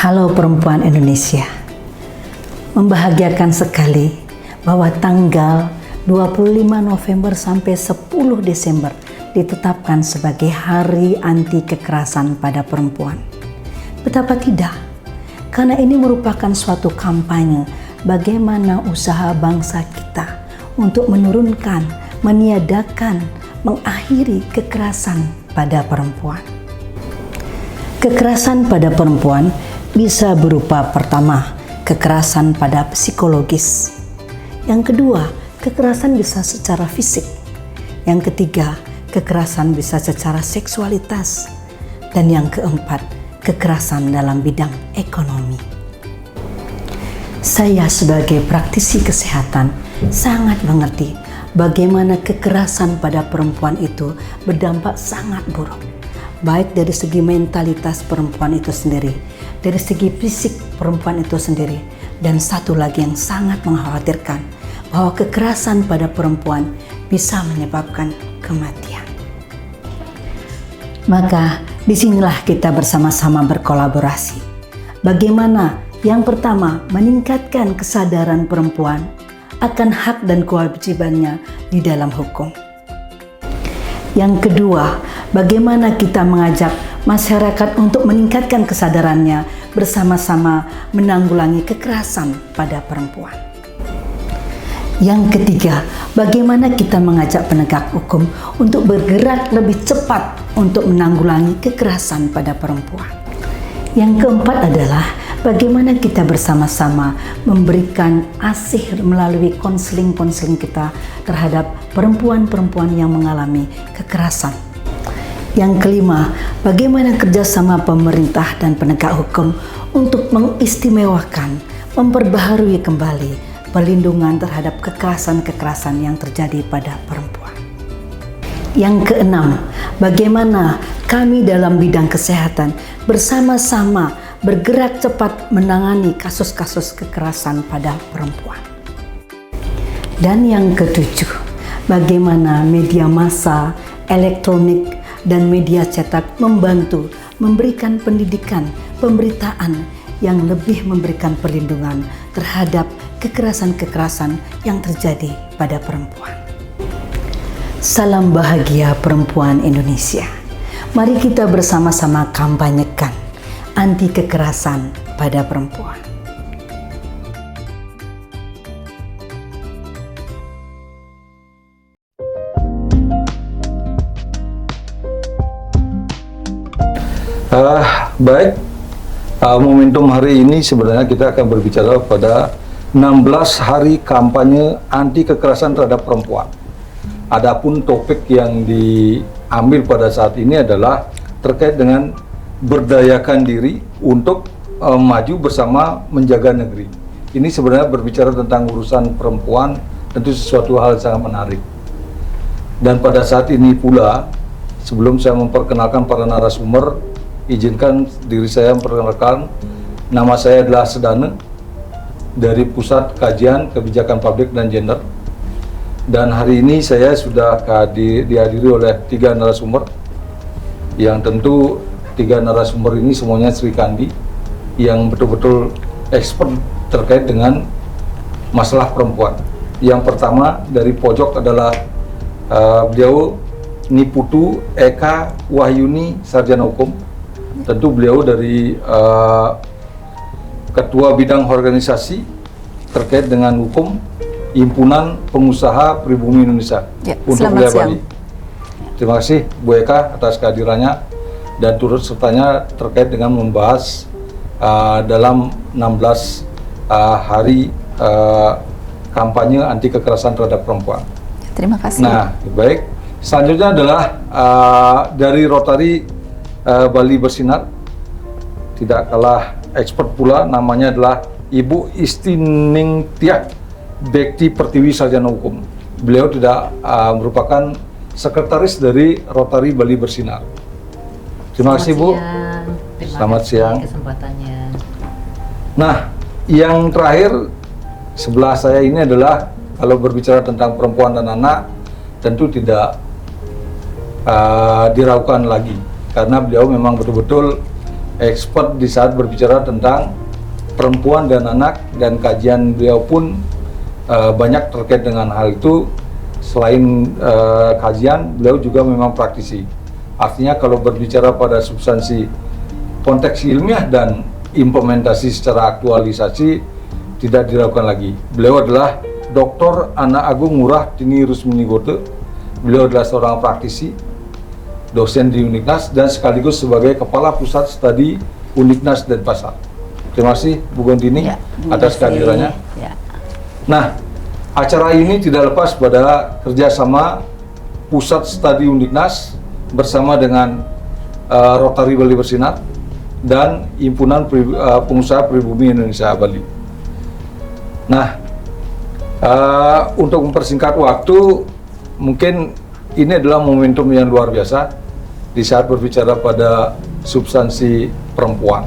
Halo perempuan Indonesia. Membahagiakan sekali bahwa tanggal 25 November sampai 10 Desember ditetapkan sebagai Hari Anti Kekerasan pada Perempuan. Betapa tidak? Karena ini merupakan suatu kampanye bagaimana usaha bangsa kita untuk menurunkan, meniadakan, mengakhiri kekerasan pada perempuan. Kekerasan pada perempuan bisa berupa pertama, kekerasan pada psikologis. Yang kedua, kekerasan bisa secara fisik. Yang ketiga, kekerasan bisa secara seksualitas. Dan yang keempat, kekerasan dalam bidang ekonomi. Saya sebagai praktisi kesehatan sangat mengerti bagaimana kekerasan pada perempuan itu berdampak sangat buruk. Baik dari segi mentalitas perempuan itu sendiri, dari segi fisik perempuan itu sendiri, dan satu lagi yang sangat mengkhawatirkan, bahwa kekerasan pada perempuan bisa menyebabkan kematian. Maka disinilah kita bersama-sama berkolaborasi. Bagaimana yang pertama meningkatkan kesadaran perempuan akan hak dan kewajibannya di dalam hukum. Yang kedua, bagaimana kita mengajak masyarakat untuk meningkatkan kesadarannya bersama-sama menanggulangi kekerasan pada perempuan. Yang ketiga, bagaimana kita mengajak penegak hukum untuk bergerak lebih cepat untuk menanggulangi kekerasan pada perempuan. Yang keempat adalah bagaimana kita bersama-sama memberikan ASIH melalui konseling-konseling kita terhadap perempuan-perempuan yang mengalami kekerasan. Yang kelima, bagaimana kerjasama pemerintah dan penegak hukum untuk mengistimewakan, memperbaharui kembali perlindungan terhadap kekerasan-kekerasan yang terjadi pada perempuan. Yang keenam, bagaimana kami dalam bidang kesehatan bersama-sama bergerak cepat menangani kasus-kasus kekerasan pada perempuan. Dan yang ketujuh, bagaimana media massa, elektronik, dan media cetak membantu memberikan pendidikan, pemberitaan yang lebih memberikan perlindungan terhadap kekerasan-kekerasan yang terjadi pada perempuan. Salam bahagia perempuan Indonesia. Mari kita bersama-sama kampanyekan anti kekerasan pada perempuan. Baik, momentum hari ini sebenarnya kita akan berbicara pada 16 hari kampanye anti kekerasan terhadap perempuan. Adapun topik yang diambil pada saat ini adalah terkait dengan berdayakan diri untuk maju bersama menjaga negeri. Ini sebenarnya berbicara tentang urusan perempuan, tentu sesuatu hal yang sangat menarik. Dan pada saat ini pula, sebelum saya memperkenalkan para narasumber, izinkan diri saya memperkenalkan. Nama saya adalah Sedane dari Pusat Kajian Kebijakan Publik dan Gender. Dan hari ini saya sudah dihadiri oleh 3 narasumber, yang tentu 3 narasumber ini semuanya Sri Kandi yang betul-betul expert terkait dengan masalah perempuan. Yang pertama dari pojok adalah beliau Niputu Eka Wahyuni, sarjana hukum. Tentu beliau dari Ketua Bidang Organisasi terkait dengan hukum Himpunan Pengusaha Pribumi Indonesia untuk wilayah Bali. Terima kasih Bu Eka atas kehadirannya dan turut sertanya terkait dengan membahas dalam 16 hari kampanye anti kekerasan terhadap perempuan. Terima kasih. Nah, baik. Selanjutnya adalah dari Rotary Bali Bersinar, tidak kalah expert pula, namanya adalah Ibu Istiningtyah Bekti Pertiwi, sarjana hukum. Beliau tidak merupakan sekretaris dari Rotary Bali Bersinar. Terima kasih Bu. Selamat siang. Kesempatannya. Nah, yang terakhir sebelah saya ini adalah kalau berbicara tentang perempuan dan anak, tentu tidak diragukan lagi, karena beliau memang betul-betul expert di saat berbicara tentang perempuan dan anak, dan kajian beliau pun banyak terkait dengan hal itu. Selain kajian, beliau juga memang praktisi. Artinya kalau berbicara pada substansi konteks ilmiah dan implementasi secara aktualisasi tidak dilakukan lagi. Beliau adalah Dr. Ana Agung Ngurah Tini Rusminigote. Beliau adalah seorang praktisi, dosen di Uniknas, dan sekaligus sebagai Kepala Pusat Studi Uniknas Denpasar. Terima kasih Bu Gontini atas kehadirannya. Ya. Nah, acara ini tidak lepas pada kerjasama Pusat Studi Uniknas bersama dengan Rotary Bali Bersinar dan Himpunan Pengusaha Pribumi Indonesia Bali. Nah, untuk mempersingkat waktu, mungkin ini adalah momentum yang luar biasa di saat berbicara pada substansi perempuan.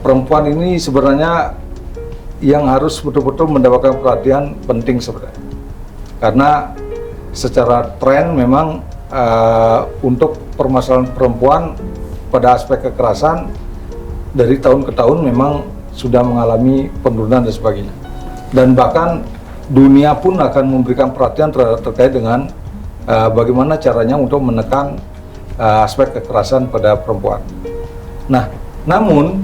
Perempuan ini sebenarnya yang harus betul-betul mendapatkan perhatian penting sebenarnya, karena secara tren memang untuk permasalahan perempuan pada aspek kekerasan dari tahun ke tahun memang sudah mengalami penurunan dan sebagainya, dan bahkan dunia pun akan memberikan perhatian terkait dengan bagaimana caranya untuk menekan aspek kekerasan pada perempuan. Nah, namun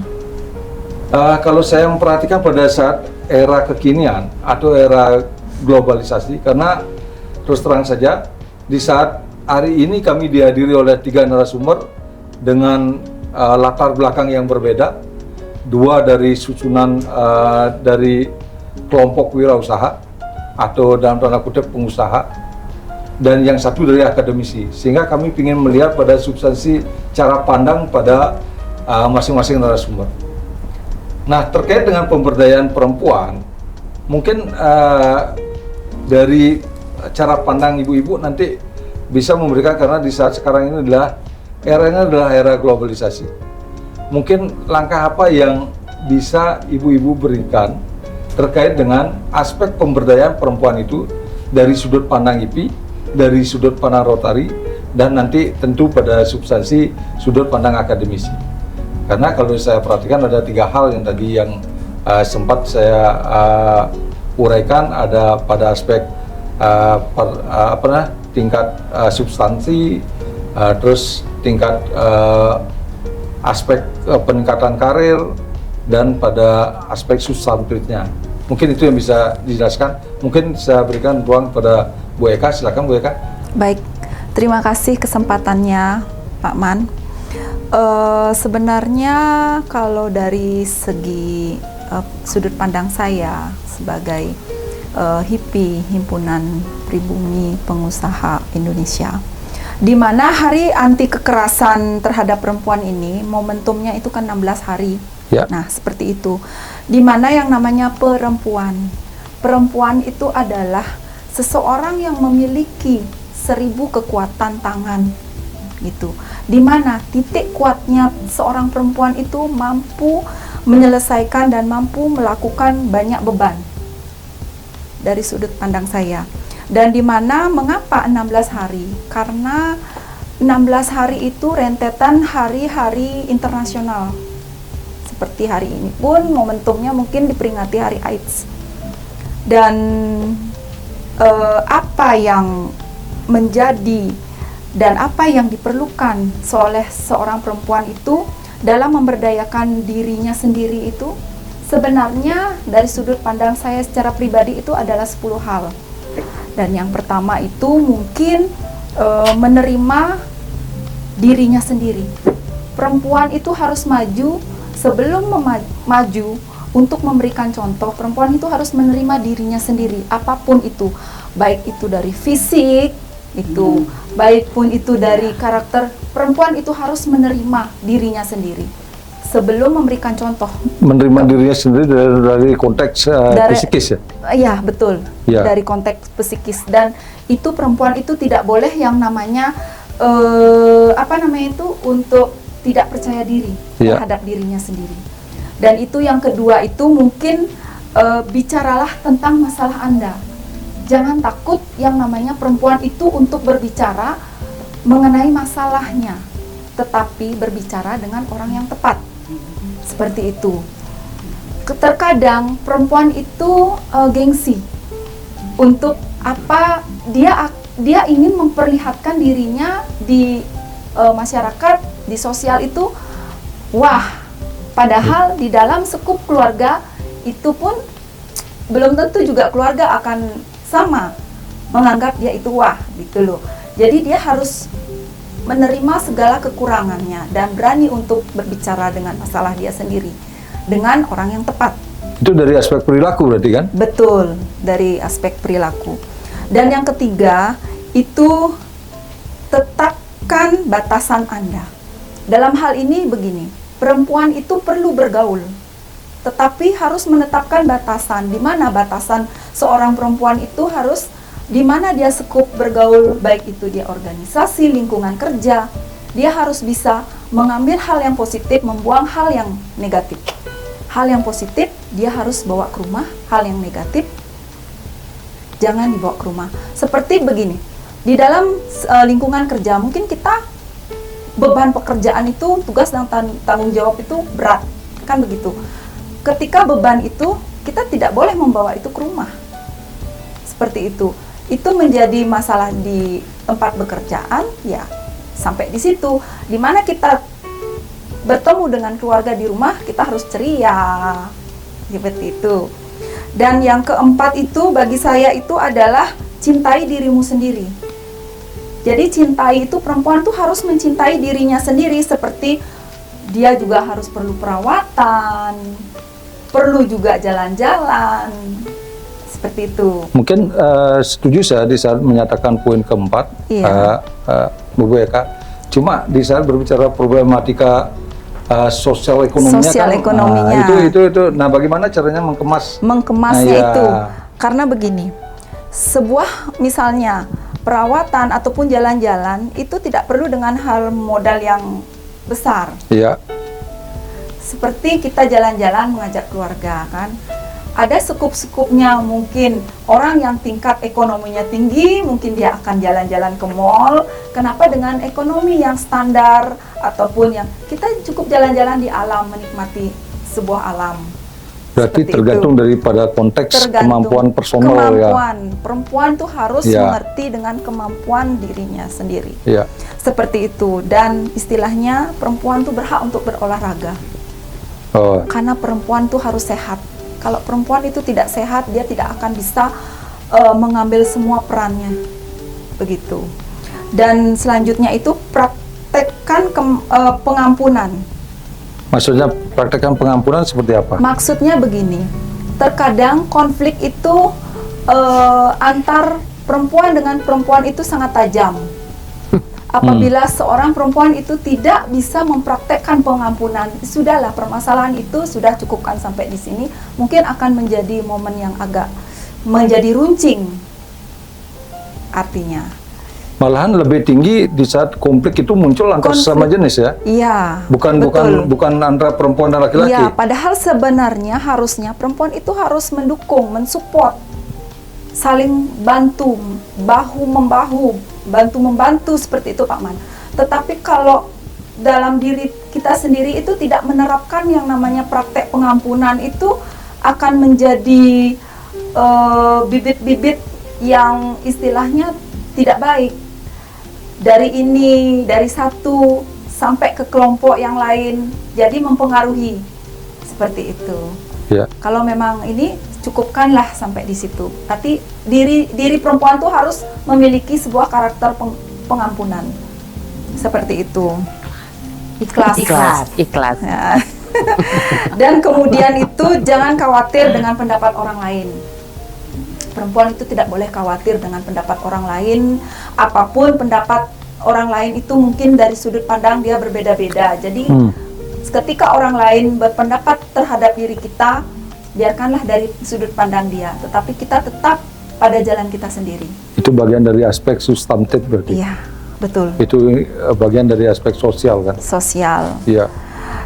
kalau saya memperhatikan pada saat era kekinian atau era globalisasi, karena terus terang saja di saat hari ini kami dihadiri oleh 3 narasumber dengan latar belakang yang berbeda, 2 dari susunan dari kelompok wirausaha atau dalam tanda kutip pengusaha, dan yang satu dari akademisi, sehingga kami ingin melihat pada substansi cara pandang pada masing-masing narasumber. Nah, terkait dengan pemberdayaan perempuan, mungkin dari cara pandang ibu-ibu nanti bisa memberikan, karena di saat sekarang ini adalah era globalisasi. Mungkin langkah apa yang bisa ibu-ibu berikan terkait dengan aspek pemberdayaan perempuan itu dari sudut pandang IPI, dari sudut pandang Rotary, dan nanti tentu pada substansi sudut pandang akademisi. Karena kalau saya perhatikan ada 3 hal yang tadi yang sempat saya uraikan, ada pada aspek tingkat substansi, terus tingkat aspek peningkatan karir, dan pada aspek substantifnya. Mungkin itu yang bisa dijelaskan. Mungkin saya berikan ruang kepada Bu Eka. Silakan Bu Eka. Baik, terima kasih kesempatannya Pak Man. Sebenarnya kalau dari segi sudut pandang saya sebagai HIPI, Himpunan Pribumi Pengusaha Indonesia, di mana hari anti kekerasan terhadap perempuan ini momentumnya itu kan 16 hari. Ya. Nah, seperti itu. Di mana yang namanya perempuan. Perempuan itu adalah seseorang yang memiliki 1000 kekuatan tangan. Gitu. Di mana titik kuatnya seorang perempuan itu mampu menyelesaikan dan mampu melakukan banyak beban. Dari sudut pandang saya. Dan di mana mengapa 16 hari? Karena 16 hari itu rentetan hari-hari internasional. Seperti hari ini pun momentumnya mungkin diperingati Hari AIDS. Dan apa yang menjadi dan apa yang diperlukan oleh seorang perempuan itu dalam memberdayakan dirinya sendiri itu sebenarnya dari sudut pandang saya secara pribadi itu adalah 10 hal. Dan yang pertama itu mungkin menerima dirinya sendiri. Perempuan itu harus maju. Sebelum maju untuk memberikan contoh, perempuan itu harus menerima dirinya sendiri, apapun itu, baik itu dari fisik, itu baik pun itu dari karakter. Perempuan itu harus menerima dirinya sendiri sebelum memberikan contoh. Menerima dirinya sendiri dari konteks psikis ya? Iya, betul. Ya. Dari konteks psikis, dan itu perempuan itu tidak boleh yang namanya untuk tidak percaya diri terhadap dirinya sendiri. Dan itu yang kedua itu mungkin bicaralah tentang masalah Anda. Jangan takut yang namanya perempuan itu untuk berbicara mengenai masalahnya. tetapi berbicara dengan orang yang tepat. Seperti itu. Terkadang perempuan itu gengsi untuk apa, dia ingin memperlihatkan dirinya di masyarakat, di sosial itu wah, padahal di dalam sekup keluarga itu pun belum tentu juga keluarga akan sama menganggap dia itu wah gitu loh. Jadi dia harus menerima segala kekurangannya dan berani untuk berbicara dengan masalah dia sendiri dengan orang yang tepat. Itu dari aspek perilaku berarti kan? Betul, dari aspek perilaku. Dan yang ketiga, itu tetapkan batasan Anda. Dalam hal ini begini, perempuan itu perlu bergaul, tetapi harus menetapkan batasan. Di mana batasan seorang perempuan itu harus, di mana dia sekup bergaul, baik itu dia organisasi, lingkungan kerja, dia harus bisa mengambil hal yang positif, membuang hal yang negatif. Hal yang positif dia harus bawa ke rumah, hal yang negatif jangan dibawa ke rumah. Seperti begini, di dalam lingkungan kerja mungkin kita beban pekerjaan itu, tugas dan tanggung jawab itu berat, kan begitu. Ketika beban itu, kita tidak boleh membawa itu ke rumah. Seperti itu. Itu menjadi masalah di tempat bekerjaan, ya sampai di situ. Dimana kita bertemu dengan keluarga di rumah, kita harus ceria, seperti itu. Dan yang keempat itu bagi saya itu adalah cintai dirimu sendiri. Jadi cintai itu, perempuan tuh harus mencintai dirinya sendiri, seperti dia juga harus perlu perawatan, perlu juga jalan-jalan, seperti itu. Mungkin setuju saya di saat menyatakan poin keempat, Iya. Bu Eka. Cuma di saat berbicara problematika sosial ekonominya, Sosial ekonominya. Itu. Nah, bagaimana caranya Mengkemasnya Nah, ya. itu, karena begini, sebuah misalnya perawatan ataupun jalan-jalan itu tidak perlu dengan hal modal yang besar. Iya. Seperti kita jalan-jalan mengajak keluarga, kan ada sekup-sekupnya. Mungkin orang yang tingkat ekonominya tinggi, mungkin dia akan jalan-jalan ke mall. Kenapa dengan ekonomi yang standar ataupun yang kita cukup jalan-jalan di alam, menikmati sebuah alam. Berarti Seperti tergantung itu. daripada konteks Tergantung kemampuan personal ya. kemampuan. Perempuan tuh harus Ya. mengerti dengan kemampuan dirinya sendiri. Iya. Seperti itu. Dan istilahnya perempuan tuh berhak untuk berolahraga. Oh, Karena perempuan tuh harus sehat. Kalau perempuan itu tidak sehat, dia tidak akan bisa mengambil semua perannya. Begitu. Dan selanjutnya itu praktekkan pengampunan. maksudnya praktekkan pengampunan seperti apa? Maksudnya begini, terkadang konflik itu antar perempuan dengan perempuan itu sangat tajam. Apabila seorang perempuan itu tidak bisa mempraktekkan pengampunan, sudahlah, permasalahan itu sudah cukupkan sampai di sini, mungkin akan menjadi momen yang agak menjadi runcing artinya. Malahan lebih tinggi di saat konflik itu muncul antara Konflik. sesama jenis ya. Iya, betul. Bukan antara perempuan dan laki-laki. Iya, padahal sebenarnya harusnya perempuan itu harus mendukung, mensupport, saling bantu, bahu-membahu, bantu-membantu, seperti itu Pak Man. Tetapi kalau dalam diri kita sendiri itu tidak menerapkan yang namanya praktek pengampunan, itu akan menjadi bibit-bibit yang istilahnya tidak baik. Dari satu sampai ke kelompok yang lain, jadi mempengaruhi, seperti itu. Ya. Kalau memang ini cukupkanlah sampai di situ. Tapi diri perempuan tuh harus memiliki sebuah karakter pengampunan, seperti itu. Ikhlas. Ya. Dan kemudian itu jangan khawatir dengan pendapat orang lain. Perempuan itu tidak boleh khawatir dengan pendapat orang lain. Apapun pendapat orang lain itu mungkin dari sudut pandang dia berbeda-beda. Jadi ketika orang lain berpendapat terhadap diri kita, biarkanlah dari sudut pandang dia. Tetapi kita tetap pada jalan kita sendiri. Itu bagian dari aspek substantif berarti. Iya, betul. Itu bagian dari aspek sosial kan. Sosial. Iya.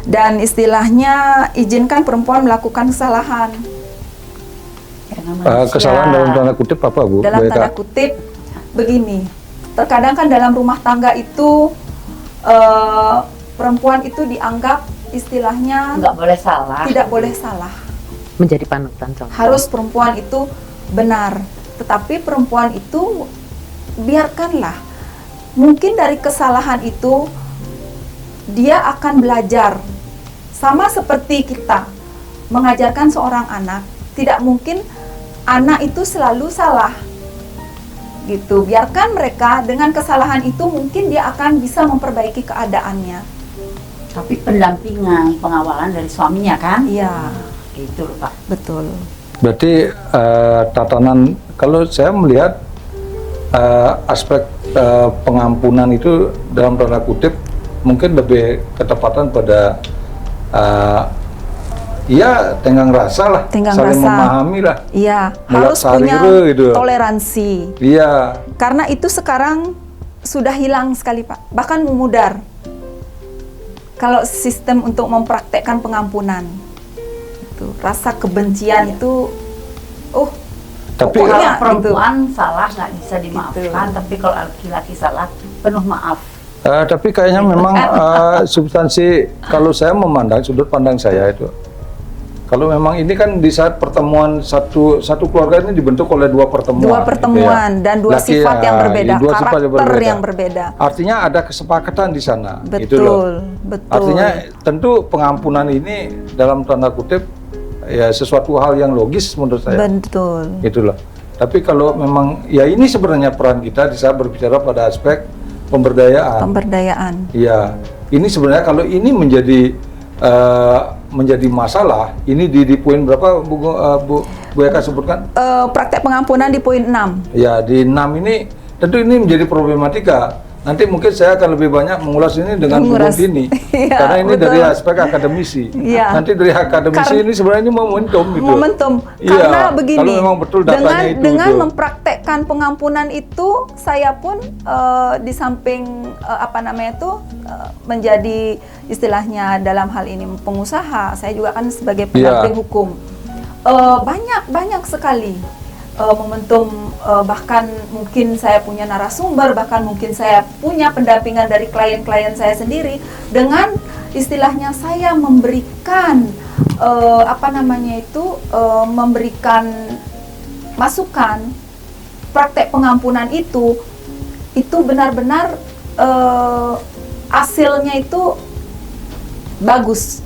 Dan istilahnya izinkan perempuan melakukan kesalahan. Kesalahan dalam tanda kutip apa Bu? Dalam Bu Eka? tanda kutip begini, terkadang kan dalam rumah tangga itu perempuan itu dianggap istilahnya Nggak boleh salah. tidak boleh salah. Menjadi panutan contoh. Harus perempuan itu benar. Tetapi perempuan itu biarkanlah. Mungkin dari kesalahan itu dia akan belajar. Sama seperti kita mengajarkan seorang anak, tidak mungkin anak itu selalu salah. Gitu. Biarkan mereka dengan kesalahan itu mungkin dia akan bisa memperbaiki keadaannya. Tapi pendampingan, pengawalan dari suaminya kan? Iya, Gitu loh Pak. betul. Berarti tatanan, kalau saya melihat aspek pengampunan itu dalam tanda kutip mungkin lebih ketepatan pada ya tenggang rasa lah, Tenggang saling rasa. memahami lah. Iya, Mulat harus punya sarire gitu. toleransi. Iya, Karena itu sekarang sudah hilang sekali Pak, bahkan memudar. Kalau sistem untuk mempraktekkan pengampunan, itu rasa kebencian itu, tapi pokoknya Kalau perempuan salah nggak bisa dimaafkan, tapi kalau laki-laki salah penuh maaf. tapi kayaknya memang substansi, kalau saya memandang sudut pandang saya itu, kalau memang ini kan di saat pertemuan satu keluarga ini dibentuk oleh dua pertemuan dan dua Laki, sifat yang berbeda, dua sifat karakter yang berbeda. Artinya ada kesepakatan di sana. Betul, gitu loh. betul. Artinya tentu pengampunan ini dalam tanda kutip ya sesuatu hal yang logis menurut saya. Betul. Itulah. Tapi kalau memang ya ini sebenarnya peran kita di saat berbicara pada aspek pemberdayaan. Pemberdayaan. Iya. Ini sebenarnya kalau ini menjadi masalah, ini di poin berapa Bu Eka sebutkan? Praktek pengampunan di poin 6. Ya, di 6 ini tentu ini menjadi problematika. Nanti mungkin saya akan lebih banyak mengulas ini dengan Bu Dini. Iya, Karena ini betul. dari aspek akademisi. Iya. Nanti dari akademisi ini sebenarnya ini momentum gitu. Momentum. Iya, Karena begini, kalau memang betul datanya dengan itu. mempraktekkan pengampunan itu, saya pun di samping menjadi istilahnya dalam hal ini pengusaha, saya juga kan sebagai pendamping hukum. Banyak sekali momentum, bahkan mungkin saya punya narasumber, bahkan mungkin saya punya pendampingan dari klien-klien saya sendiri, dengan istilahnya saya memberikan memberikan masukan praktek pengampunan itu benar-benar hasilnya itu bagus.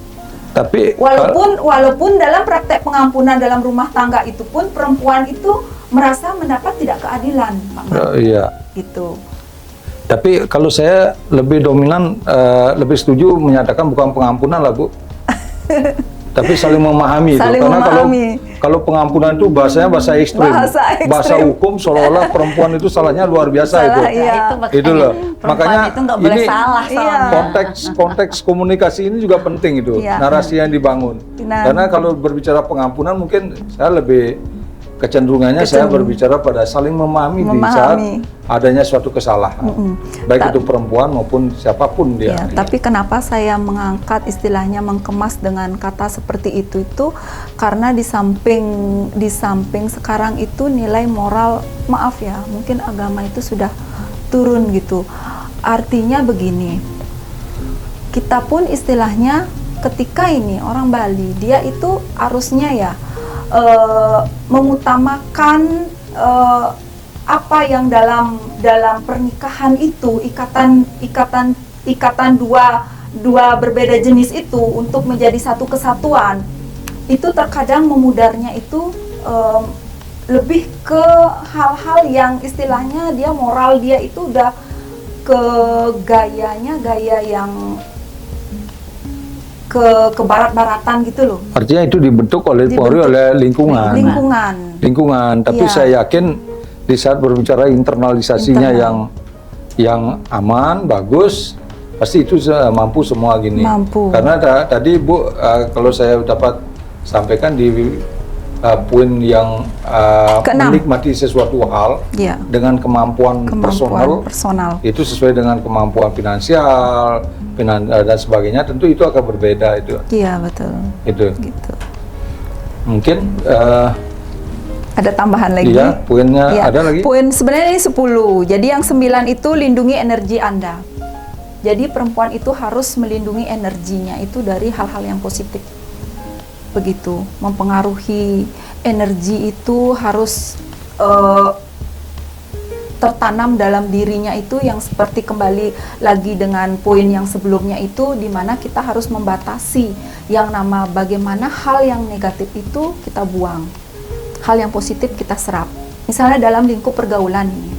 Tapi Walaupun dalam praktek pengampunan dalam rumah tangga itu pun perempuan itu merasa mendapat tidak keadilan, Pak Man. iya. Gitu. Tapi kalau saya lebih dominan, lebih setuju menyatakan bukan pengampunan lah Bu. Tapi saling memahami itu. Saling Karena memahami. kalau pengampunan itu bahasanya bahasa ekstrim. Bahasa hukum seolah-olah perempuan itu salahnya luar biasa itu. Iya. Itu loh. Perempuan Makanya itu nggak boleh ini salah soalnya. konteks komunikasi ini juga penting itu. Iya. Narasi yang dibangun. Benar. Karena kalau berbicara pengampunan mungkin saya lebih kecenderungannya saya berbicara pada saling memahami di saat adanya suatu kesalahan. Baik itu perempuan maupun siapapun dia. Ya, tapi kenapa saya mengangkat istilahnya mengemas dengan kata seperti itu karena di samping sekarang itu nilai moral, maaf ya, mungkin agama itu sudah turun gitu. Artinya begini, kita pun istilahnya ketika ini orang Bali, dia itu harusnya ya mengutamakan apa yang dalam pernikahan itu, ikatan dua berbeda jenis itu untuk menjadi satu kesatuan, itu terkadang memudarnya itu lebih ke hal-hal yang istilahnya dia moral dia itu udah ke gaya yang ke barat-baratan gitu loh. Artinya itu dibentuk oleh lingkungan. Tapi Iya. saya yakin di saat berbicara internalisasinya yang aman, bagus, pasti itu mampu semua gini. Mampu. Karena tadi Bu, kalau saya dapat sampaikan di poin yang menikmati sesuatu hal Iya. dengan kemampuan personal, itu sesuai dengan kemampuan finansial, dan sebagainya, tentu itu akan berbeda itu. Iya, betul. Itu. Gitu. Mungkin Ada tambahan lagi? iya, poinnya Iya. ada lagi. Poin sebenarnya ini 10. Jadi yang 9 itu lindungi energi Anda. Jadi perempuan itu harus melindungi energinya itu dari hal-hal yang positif. Begitu, mempengaruhi energi itu harus tertanam dalam dirinya itu, yang seperti kembali lagi dengan poin yang sebelumnya itu, di mana kita harus membatasi yang nama bagaimana hal yang negatif itu kita buang, hal yang positif kita serap. Misalnya dalam lingkup pergaulan ini,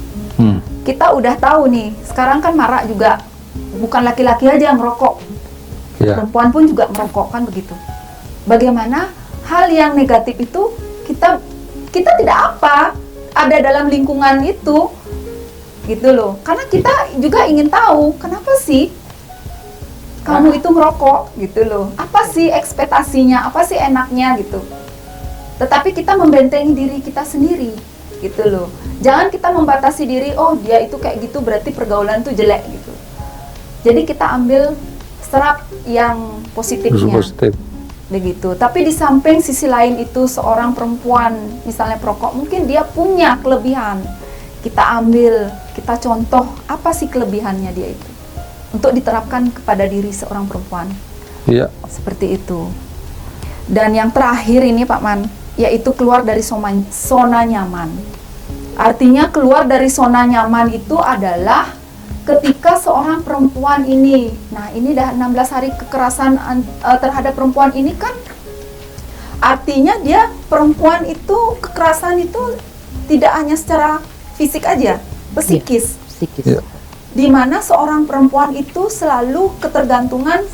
kita udah tahu nih, sekarang kan marak juga, bukan laki-laki aja yang merokok, perempuan pun juga merokok, kan begitu. Bagaimana hal yang negatif itu kita tidak apa ada dalam lingkungan itu, gitu loh. Karena kita juga ingin tahu kenapa sih kamu itu merokok, gitu loh. Apa sih ekspektasinya, apa sih enaknya gitu. Tetapi kita membentengi diri kita sendiri, gitu loh. Jangan kita membatasi diri, oh dia itu kayak gitu berarti pergaulan itu jelek gitu. Jadi kita ambil serap yang positifnya. Positif. Begitu. Tapi di samping sisi lain itu, seorang perempuan misalnya perokok, mungkin dia punya kelebihan. Kita ambil, kita contoh apa sih kelebihannya dia itu, untuk diterapkan kepada diri seorang perempuan. Iya. Seperti itu. Dan yang terakhir ini Pak Man, yaitu keluar dari zona nyaman. Artinya keluar dari zona nyaman itu adalah ketika seorang perempuan ini, nah ini dah 16 hari kekerasan terhadap perempuan ini kan, artinya dia perempuan itu, kekerasan itu tidak hanya secara fisik aja, psikis. Psikis. Iya. Di mana seorang perempuan itu selalu ketergantungan,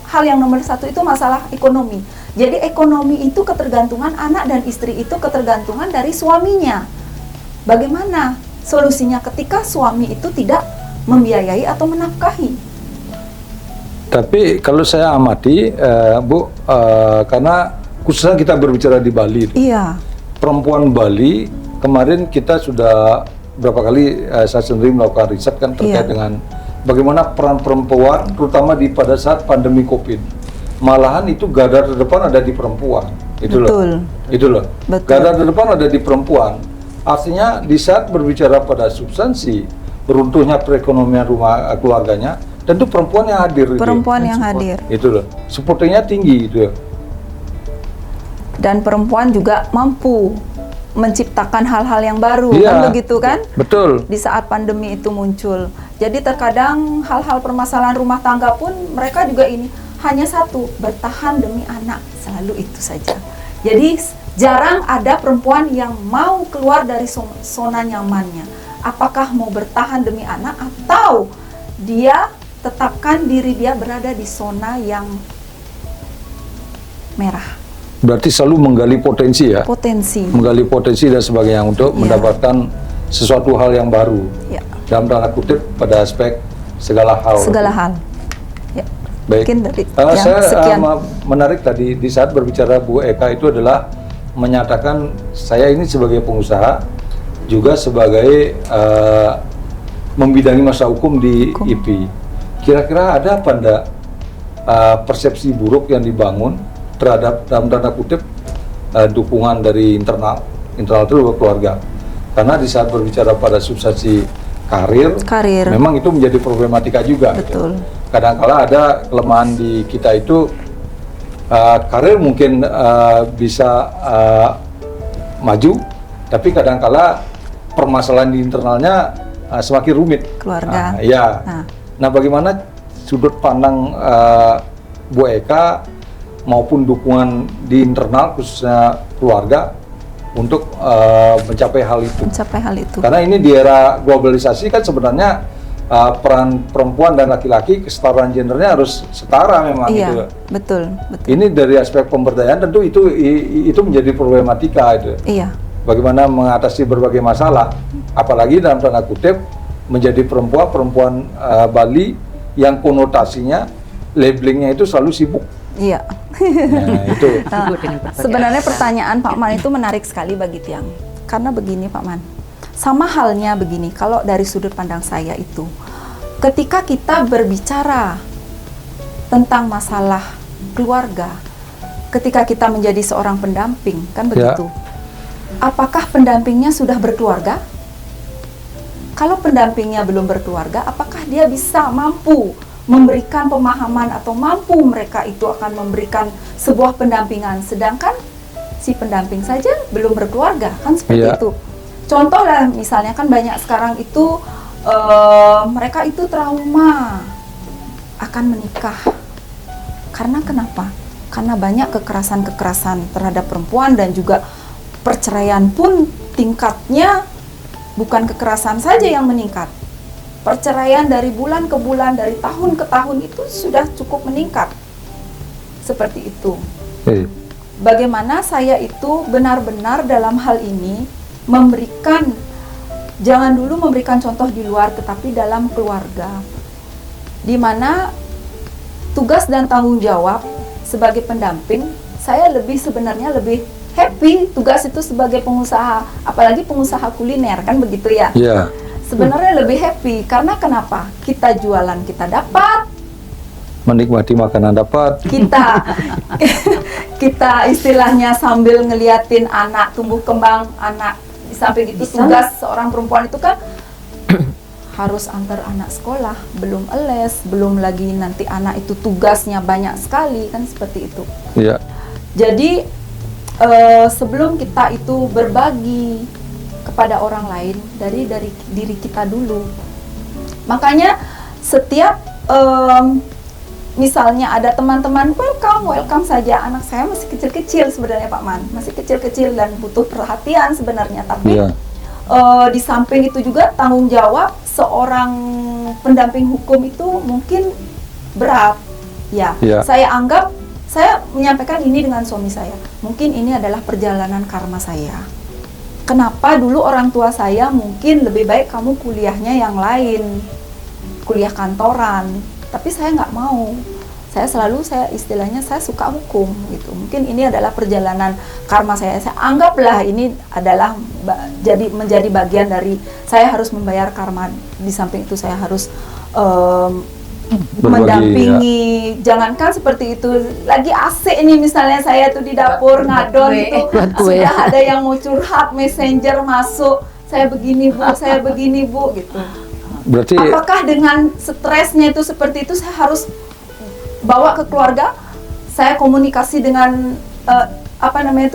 hal yang nomor satu itu masalah ekonomi. Jadi ekonomi itu ketergantungan, anak dan istri itu ketergantungan dari suaminya. Bagaimana solusinya ketika suami itu tidak membiayai atau menafkahi? Tapi kalau saya amati, Bu, karena khususnya kita berbicara di Bali, Iya. perempuan Bali, kemarin kita sudah berapa kali saya sendiri melakukan riset kan terkait dengan bagaimana peran perempuan, terutama pada saat pandemi COVID. Malahan itu garda terdepan ada di perempuan. Itu Betul. loh. Itu loh. Betul. Garda terdepan ada di perempuan. Artinya di saat berbicara pada substansi runtuhnya perekonomian rumah keluarganya, tentu perempuan yang hadir. Perempuan gitu. yang hadir. Itu loh. Supportingnya tinggi gitu ya. Dan perempuan juga mampu menciptakan hal-hal yang baru, Iya. kan begitu kan? Betul. Di saat pandemi itu muncul. Jadi terkadang hal-hal permasalahan rumah tangga pun mereka juga ini hanya satu, bertahan demi anak, selalu itu saja. Jadi jarang ada perempuan yang mau keluar dari zona nyamannya. Apakah mau bertahan demi anak atau dia tetapkan diri dia berada di zona yang merah. Berarti selalu menggali potensi ya. Potensi. Menggali potensi dan sebagainya untuk mendapatkan sesuatu hal yang baru. Ya. Dalam tanda kutip pada aspek segala hal. Segala hal. Ya. Baik. Mungkin dari Saya sekian. menarik tadi di saat berbicara Bu Eka itu adalah menyatakan saya ini sebagai pengusaha juga sebagai membidangi masa hukum di IP. Kira-kira ada apa enggak persepsi buruk yang dibangun terhadap dalam tanda kutip dukungan dari internal itu keluarga? Karena di saat berbicara pada substansi karir, memang itu menjadi problematika juga. Betul. Gitu. Kadang-kala ada kelemahan di kita itu karir mungkin bisa maju, tapi kadang-kala permasalahan di internalnya semakin rumit. Keluarga. Nah, bagaimana sudut pandang Bu Eka maupun dukungan di internal khususnya keluarga untuk mencapai hal itu? Mencapai hal itu. Karena ini di era globalisasi kan sebenarnya peran perempuan dan laki-laki kesetaraan gendernya harus setara memang Iya, gitu. betul. Ini dari aspek pemberdayaan tentu itu menjadi problematika itu. Iya. Bagaimana mengatasi berbagai masalah, apalagi dalam tanda kutip menjadi perempuan Bali yang konotasinya labelingnya itu selalu sibuk. Iya. Nah, itu. Sebenarnya pertanyaan Pak Man itu menarik sekali bagi Tiang. Karena begini Pak Man, sama halnya begini, kalau dari sudut pandang saya itu, ketika kita berbicara tentang masalah keluarga, ketika kita menjadi seorang pendamping, kan begitu. Apakah pendampingnya sudah berkeluarga? kalau pendampingnya belum berkeluarga, apakah dia bisa mampu memberikan pemahaman atau mampu mereka itu akan memberikan sebuah pendampingan, sedangkan si pendamping saja belum berkeluarga, kan seperti itu. Contoh lah, misalnya kan banyak sekarang itu mereka itu trauma akan menikah. Karena kenapa? Karena banyak kekerasan-kekerasan terhadap perempuan, dan juga perceraian pun tingkatnya bukan kekerasan saja yang meningkat. Perceraian dari bulan ke bulan, dari tahun ke tahun itu sudah cukup meningkat. Seperti itu. Bagaimana saya itu benar-benar dalam hal ini memberikan, jangan dulu memberikan contoh di luar, tetapi dalam keluarga, di mana tugas dan tanggung jawab sebagai pendamping, saya sebenarnya lebih happy tugas itu sebagai pengusaha, apalagi pengusaha kuliner, kan begitu ya? Iya. Sebenarnya lebih happy, karena kenapa? Kita jualan, kita dapat, Menikmati makanan dapat. kita istilahnya sambil ngeliatin anak tumbuh kembang, anak di samping itu tugas seorang perempuan itu kan harus antar anak sekolah, belum les, belum lagi nanti anak itu tugasnya banyak sekali, kan seperti itu. Iya. Jadi sebelum kita itu berbagi kepada orang lain, dari diri kita dulu. Makanya setiap misalnya ada teman-teman welcome saja. Anak saya masih kecil-kecil sebenarnya Pak Man, masih kecil-kecil dan butuh perhatian sebenarnya. Tapi di samping itu juga tanggung jawab seorang pendamping hukum itu mungkin berat. Ya. Saya anggap, saya menyampaikan ini dengan suami saya. Mungkin ini adalah perjalanan karma saya. Kenapa dulu orang tua saya mungkin lebih baik kamu kuliahnya yang lain, kuliah kantoran. Tapi saya nggak mau. Saya istilahnya saya suka hukum gitu. Mungkin ini adalah perjalanan karma saya. Saya anggaplah ini adalah menjadi bagian dari saya harus membayar karma. Di samping itu saya harus mendampingi, jangankan seperti itu, lagi AC ini misalnya saya tuh di dapur ngadon itu sudah ada yang mau curhat, messenger masuk, saya begini bu gitu. Berarti apakah dengan stresnya itu seperti itu saya harus bawa ke keluarga, saya komunikasi dengan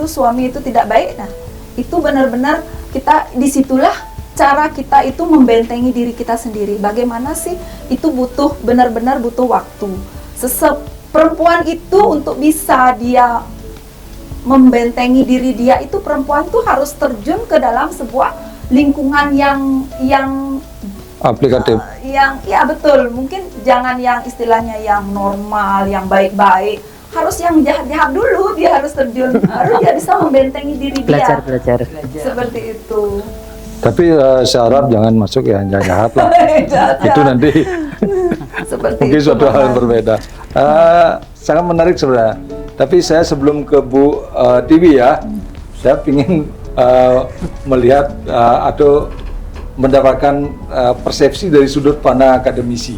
suami itu tidak baik? Nah, itu benar-benar kita disitulah cara kita itu membentengi diri kita sendiri. Bagaimana sih? Itu benar-benar butuh waktu. Perempuan itu untuk bisa dia membentengi diri dia, itu perempuan tuh harus terjun ke dalam sebuah lingkungan yang aplikatif. Ya betul. Mungkin jangan yang istilahnya yang normal, yang baik-baik. Harus yang jahat-jahat dulu, dia harus terjun. Harus dia bisa membentengi diri dia. Belajar. Seperti itu. Tapi saya harap jangan masuk yang jahat lah. Itu nanti mungkin suatu hal yang berbeda. Sangat menarik sebenarnya. Tapi saya sebelum ke Bu Tiwi ya, saya ingin melihat atau mendapatkan persepsi dari sudut pandang akademisi.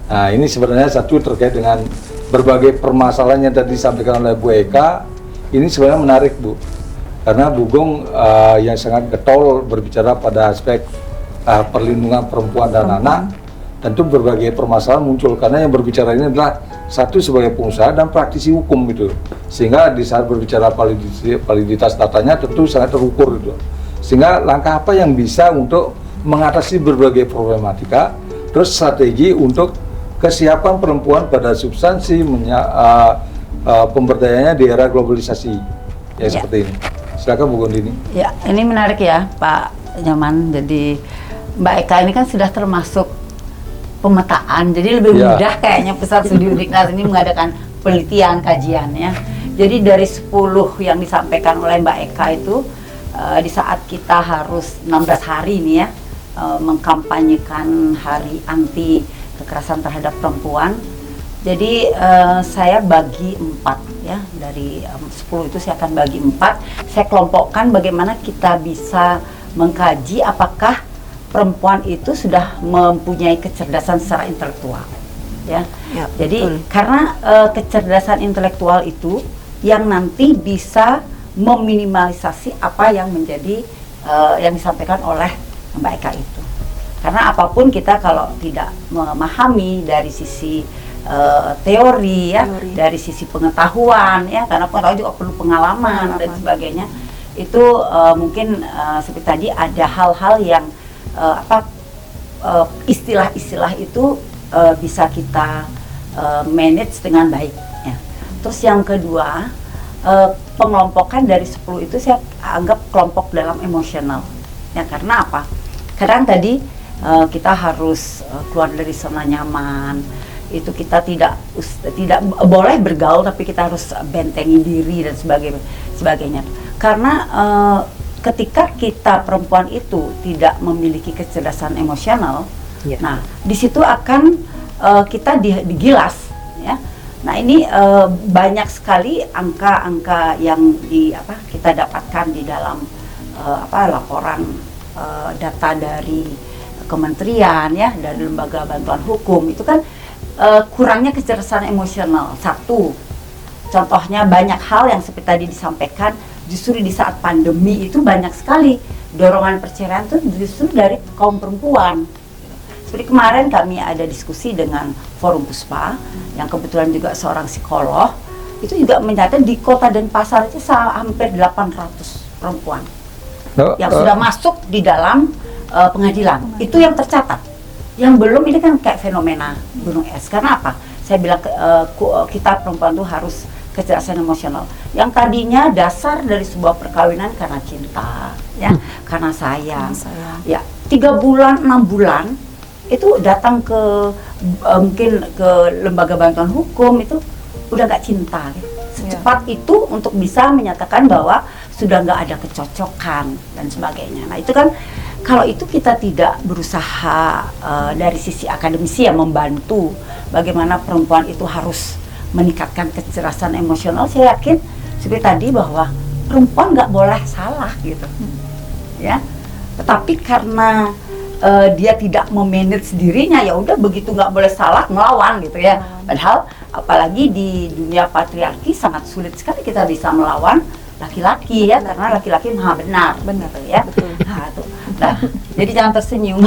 Nah, ini sebenarnya satu terkait dengan berbagai permasalahan yang tadi disampaikan oleh Bu Eka. Ini sebenarnya menarik, Bu. Karena Bu Gong yang sangat getol berbicara pada aspek perlindungan perempuan dan anak, tentu berbagai permasalahan muncul, karena yang berbicara ini adalah satu sebagai pengusaha dan praktisi hukum gitu, sehingga di saat berbicara validitas datanya tentu sangat terukur gitu. Sehingga langkah apa yang bisa untuk mengatasi berbagai problematika, terus strategi untuk kesiapan perempuan pada substansi pemberdayaannya di era globalisasi ya. Seperti ini. Silakan Bu Gondini. Ya, ini menarik ya Pak Nyoman. Jadi Mbak Eka ini kan sudah termasuk pemetaan, jadi lebih mudah kayaknya Pusat Studi Udiknas ini mengadakan penelitian, kajian ya. Jadi dari 10 yang disampaikan oleh Mbak Eka itu, di saat kita harus 16 hari ini ya, mengkampanyekan hari anti kekerasan terhadap perempuan. Jadi saya bagi 4 ya, dari 10 itu saya akan bagi 4. Saya kelompokkan bagaimana kita bisa mengkaji apakah perempuan itu sudah mempunyai kecerdasan secara intelektual ya. Jadi betul. Karena kecerdasan intelektual itu yang nanti bisa meminimalisasi apa yang menjadi yang disampaikan oleh Mbak Eka itu. Karena apapun kita kalau tidak memahami dari sisi teori ya, dari sisi pengetahuan ya, karena pengetahuan juga perlu pengalaman dan sebagainya. Itu mungkin seperti tadi ada hal-hal yang istilah-istilah itu bisa kita manage dengan baik ya. Terus yang kedua, pengelompokan dari 10 itu saya anggap kelompok dalam emosional ya. Karena apa? Kadang tadi kita harus keluar dari zona nyaman, itu kita tidak boleh bergaul, tapi kita harus bentengi diri dan sebagainya. Karena ketika kita perempuan itu tidak memiliki kecerdasan emosional, nah di situ akan kita digilas ya. Nah ini banyak sekali angka-angka yang kita dapatkan di dalam laporan data dari kementerian ya, dari lembaga bantuan hukum itu kan kurangnya kecerdasan emosional. Satu, contohnya banyak hal yang seperti tadi disampaikan, justru di saat pandemi itu banyak sekali dorongan perceraian itu justru dari kaum perempuan. Seperti kemarin kami ada diskusi dengan Forum Puspa yang kebetulan juga seorang psikolog, itu juga menyatakan di Kota Denpasar itu hampir 800 perempuan yang sudah masuk di dalam pengadilan. Itu yang tercatat. Yang belum ini kan kayak fenomena gunung es. Karena apa? Saya bilang kita perempuan tuh harus kecerdasan emosional. Yang tadinya dasar dari sebuah perkawinan karena cinta, ya, karena sayang. Ya, 3 bulan, 6 bulan itu datang ke mungkin ke lembaga bantuan hukum itu udah nggak cinta. Gitu. Secepat itu untuk bisa menyatakan bahwa sudah nggak ada kecocokan dan sebagainya. Nah itu kan kalau itu kita tidak berusaha dari sisi akademisi ya membantu bagaimana perempuan itu harus meningkatkan kecerdasan emosional, saya yakin seperti tadi bahwa perempuan nggak boleh salah gitu, ya. Tetapi karena dia tidak memanage dirinya, ya udah begitu nggak boleh salah melawan gitu ya. Padahal apalagi di dunia patriarki sangat sulit sekali kita bisa melawan laki-laki ya, karena laki-laki maha benar gitu ya. Betul. Nah, jadi jangan tersenyum.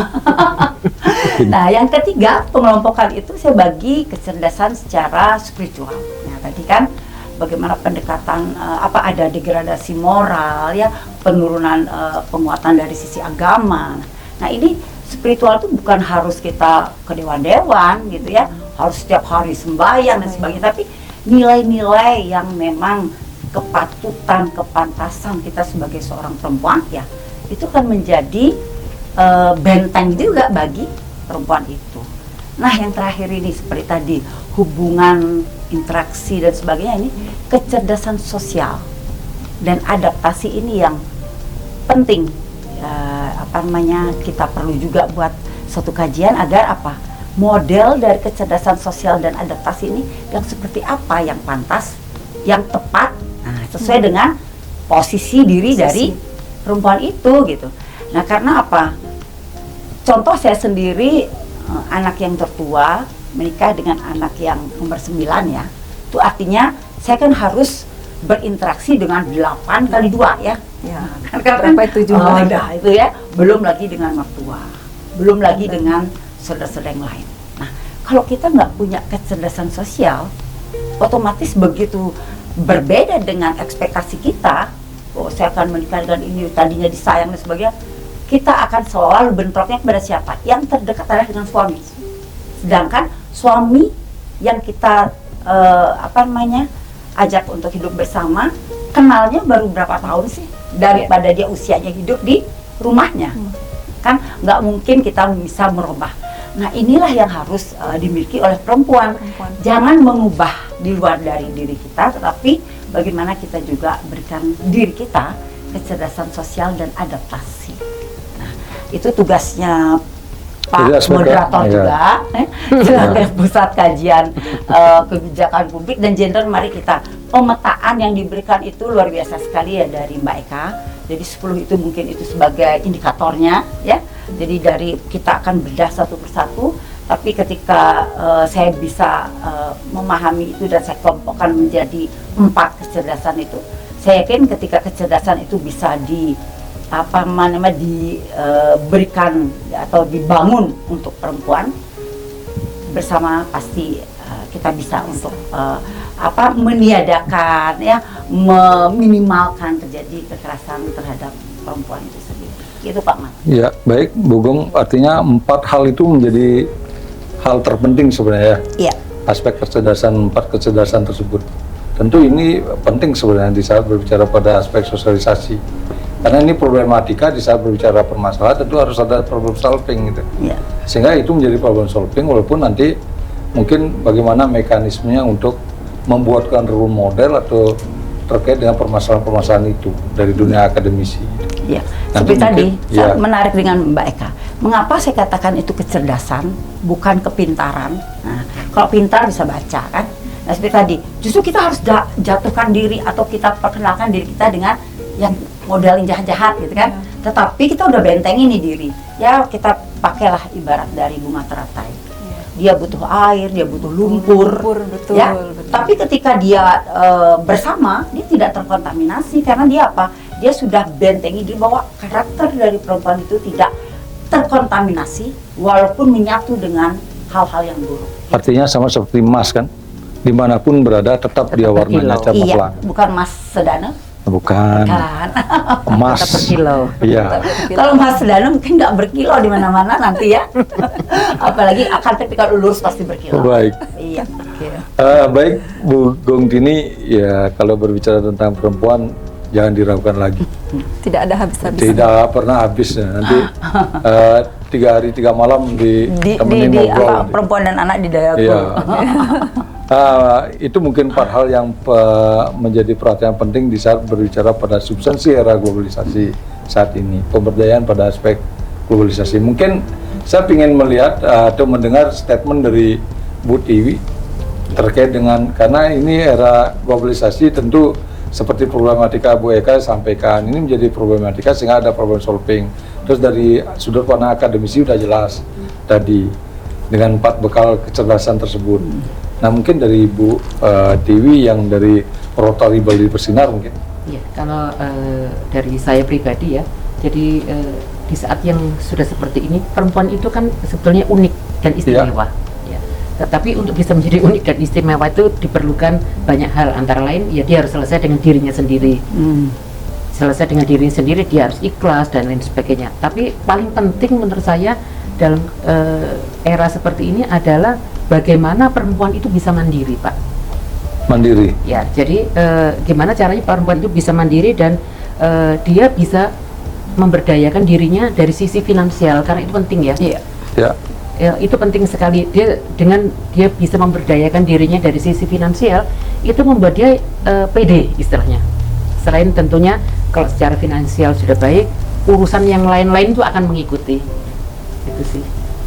Nah, yang ketiga pengelompokan itu saya bagi kecerdasan secara spiritual. Nah, tadi kan bagaimana pendekatan ada degradasi moral ya, penurunan penguatan dari sisi agama. Nah, ini spiritual itu bukan harus kita ke dewan-dewan gitu ya, harus setiap hari sembahyang dan sebagainya, tapi nilai-nilai yang memang kepatutan, kepantasan kita sebagai seorang perempuan ya, itu kan menjadi benteng juga bagi perempuan itu. Nah, yang terakhir ini seperti tadi hubungan, interaksi dan sebagainya, ini kecerdasan sosial dan adaptasi ini yang penting. Kita perlu juga buat suatu kajian agar model dari kecerdasan sosial dan adaptasi ini yang seperti apa yang pantas, yang tepat, sesuai dengan posisi diri dari perempuan itu gitu. Nah, karena contoh saya sendiri, anak yang tertua menikah dengan anak yang nomor 9 ya, itu artinya saya kan harus berinteraksi dengan 8 kali 2 ya. Ya, karena itu ya, belum lagi dengan mertua, belum lagi dengan saudara-saudara yang lain. Nah, kalau kita nggak punya kecerdasan sosial, otomatis begitu berbeda dengan ekspektasi kita. Saya akan menikah dengan ini, tadinya disayang dan sebagainya, kita akan selalu bentroknya kepada siapa? Yang terdekat adalah dengan suami. Sedangkan suami yang kita ajak untuk hidup bersama, kenalnya baru berapa tahun sih daripada dia usianya hidup di rumahnya. Kan nggak mungkin kita bisa merubah. Nah, inilah yang harus dimiliki oleh perempuan. Jangan mengubah di luar dari diri kita, tetapi bagaimana kita juga berikan diri kita kecerdasan sosial dan adaptasi. Nah, itu tugasnya Pak Moderator juga, sebagai pusat kajian kebijakan publik dan gender. Mari kita, pemetaan yang diberikan itu luar biasa sekali ya dari Mbak Eka. Jadi 10 itu mungkin itu sebagai indikatornya ya. Jadi dari kita akan bedah satu persatu, tapi ketika saya bisa memahami itu dan saya kelompokkan menjadi 4 kecerdasan itu, saya yakin ketika kecerdasan itu bisa apa namanya diberikan atau dibangun untuk perempuan, bersama pasti kita bisa untuk meniadakan ya, meminimalkan terjadi kekerasan terhadap perempuan itu sendiri. Itu Pak Man. Ya, baik Bu Gong, artinya 4 hal itu menjadi hal terpenting sebenarnya. Iya. Aspek kecerdasan, 4 kecerdasan tersebut. Tentu ini penting sebenarnya di saat berbicara pada aspek sosialisasi. Karena ini problematika di saat berbicara permasalahan tentu harus ada problem solving gitu. Iya. Sehingga itu menjadi problem solving, walaupun nanti mungkin bagaimana mekanismenya untuk membuatkan role model atau terkait dengan permasalahan-permasalahan itu dari dunia akademisi. Iya. Nanti Seperti tadi, mungkin, saya ya. menarik dengan Mbak Eka. Mengapa saya katakan itu kecerdasan, bukan kepintaran? Nah, kalau pintar bisa baca kan? Nah, seperti tadi, justru kita harus jatuhkan diri atau kita perkenalkan diri kita dengan yang modal yang jahat-jahat gitu kan. Tetapi kita udah bentengin nih diri. Ya kita pakailah ibarat dari bunga teratai. Dia butuh air, dia butuh lumpur, betul, ya. betul. Tapi ketika dia bersama, dia tidak terkontaminasi karena dia apa? Dia sudah bentengi diri bahwa karakter dari perempuan itu tidak terkontaminasi walaupun menyatu dengan hal-hal yang buruk. Artinya sama seperti emas kan, dimanapun berada tetap dia warnanya berkilau. Iya, cemerlang. bukan Mas Sedana, Bukan kan? emas. Tetap berkilau. Iya. Kalau Mas Sedana mungkin nggak berkilau di mana-mana nanti ya. Apalagi akan ketika lurus pasti berkilau. Baik. Iya. Oke. Baik Bu Gong Tini, ya kalau berbicara tentang perempuan jangan diragukan lagi. Tidak ada habis-habisnya. Tidak pernah habis ya. Nanti 3 hari 3 malam ditemenin di ngobrol. apa, perempuan dan anak di dayaku. Iya. Itu mungkin 4 hal yang menjadi perhatian penting di saat berbicara pada substansi era globalisasi saat ini, pemberdayaan pada aspek globalisasi. Mungkin saya ingin melihat atau mendengar statement dari Bu Tiwi terkait dengan, karena ini era globalisasi tentu seperti problematika Bu Eka sampaikan, ini menjadi problematika sehingga ada problem solving. Terus dari sudut pandang akademisi sudah jelas tadi dengan 4 bekal kecerdasan tersebut. Nah mungkin dari Bu Tiwi yang dari Rotary Bali Bersinar mungkin. Ya, kalau dari saya pribadi ya, jadi di saat yang sudah seperti ini, perempuan itu kan sebetulnya unik dan istimewa. Ya. Tetapi untuk bisa menjadi unik dan istimewa itu diperlukan banyak hal, antara lain ya dia harus selesai dengan dirinya sendiri. Selesai dengan dirinya sendiri, dia harus ikhlas dan lain sebagainya. Tapi paling penting menurut saya dalam era seperti ini adalah bagaimana perempuan itu bisa mandiri, Pak. Mandiri. Ya, jadi gimana caranya perempuan itu bisa mandiri dan dia bisa memberdayakan dirinya dari sisi finansial, karena itu penting ya. Iya. Ya. Ya, itu penting sekali. Dia bisa memberdayakan dirinya dari sisi finansial, itu membuat dia pede istilahnya. Selain tentunya kalau secara finansial sudah baik, urusan yang lain-lain itu akan mengikuti. Itu sih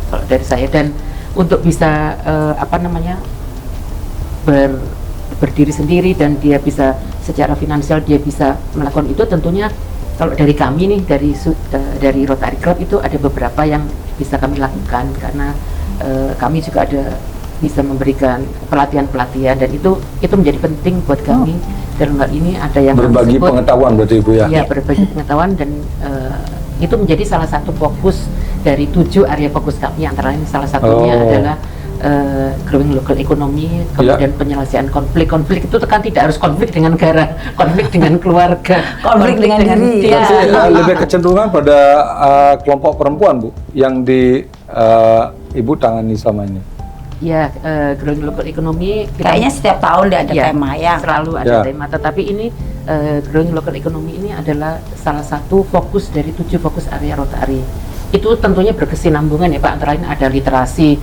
kalau dari saya. Dan untuk bisa berdiri sendiri dan dia bisa secara finansial dia bisa melakukan itu, tentunya kalau dari kami nih dari Rotary Club itu ada beberapa yang bisa kami lakukan, karena kami juga ada bisa memberikan pelatihan-pelatihan dan itu menjadi penting buat kami. Dalam hal ini ada yang Berbagi pengetahuan berarti Ibu ya. Ya, berbagi pengetahuan, dan itu menjadi salah satu fokus dari 7 area fokus kami, antara lain salah satunya adalah growing local economy, kemudian penyelesaian konflik itu kan tidak harus konflik dengan negara, konflik dengan keluarga, Konflik dengan diri. ya. Berarti lebih kecenderungan pada kelompok perempuan Bu yang di Ibu tangani selama ini. Ya, growing local economy Kayaknya setiap tahun ada ya, tema yang selalu Ya. ada tema, tetapi ini growing local economy ini adalah salah satu fokus dari 7 fokus area Rotary. Itu tentunya berkesinambungan ya Pak, antara lain ada literasi,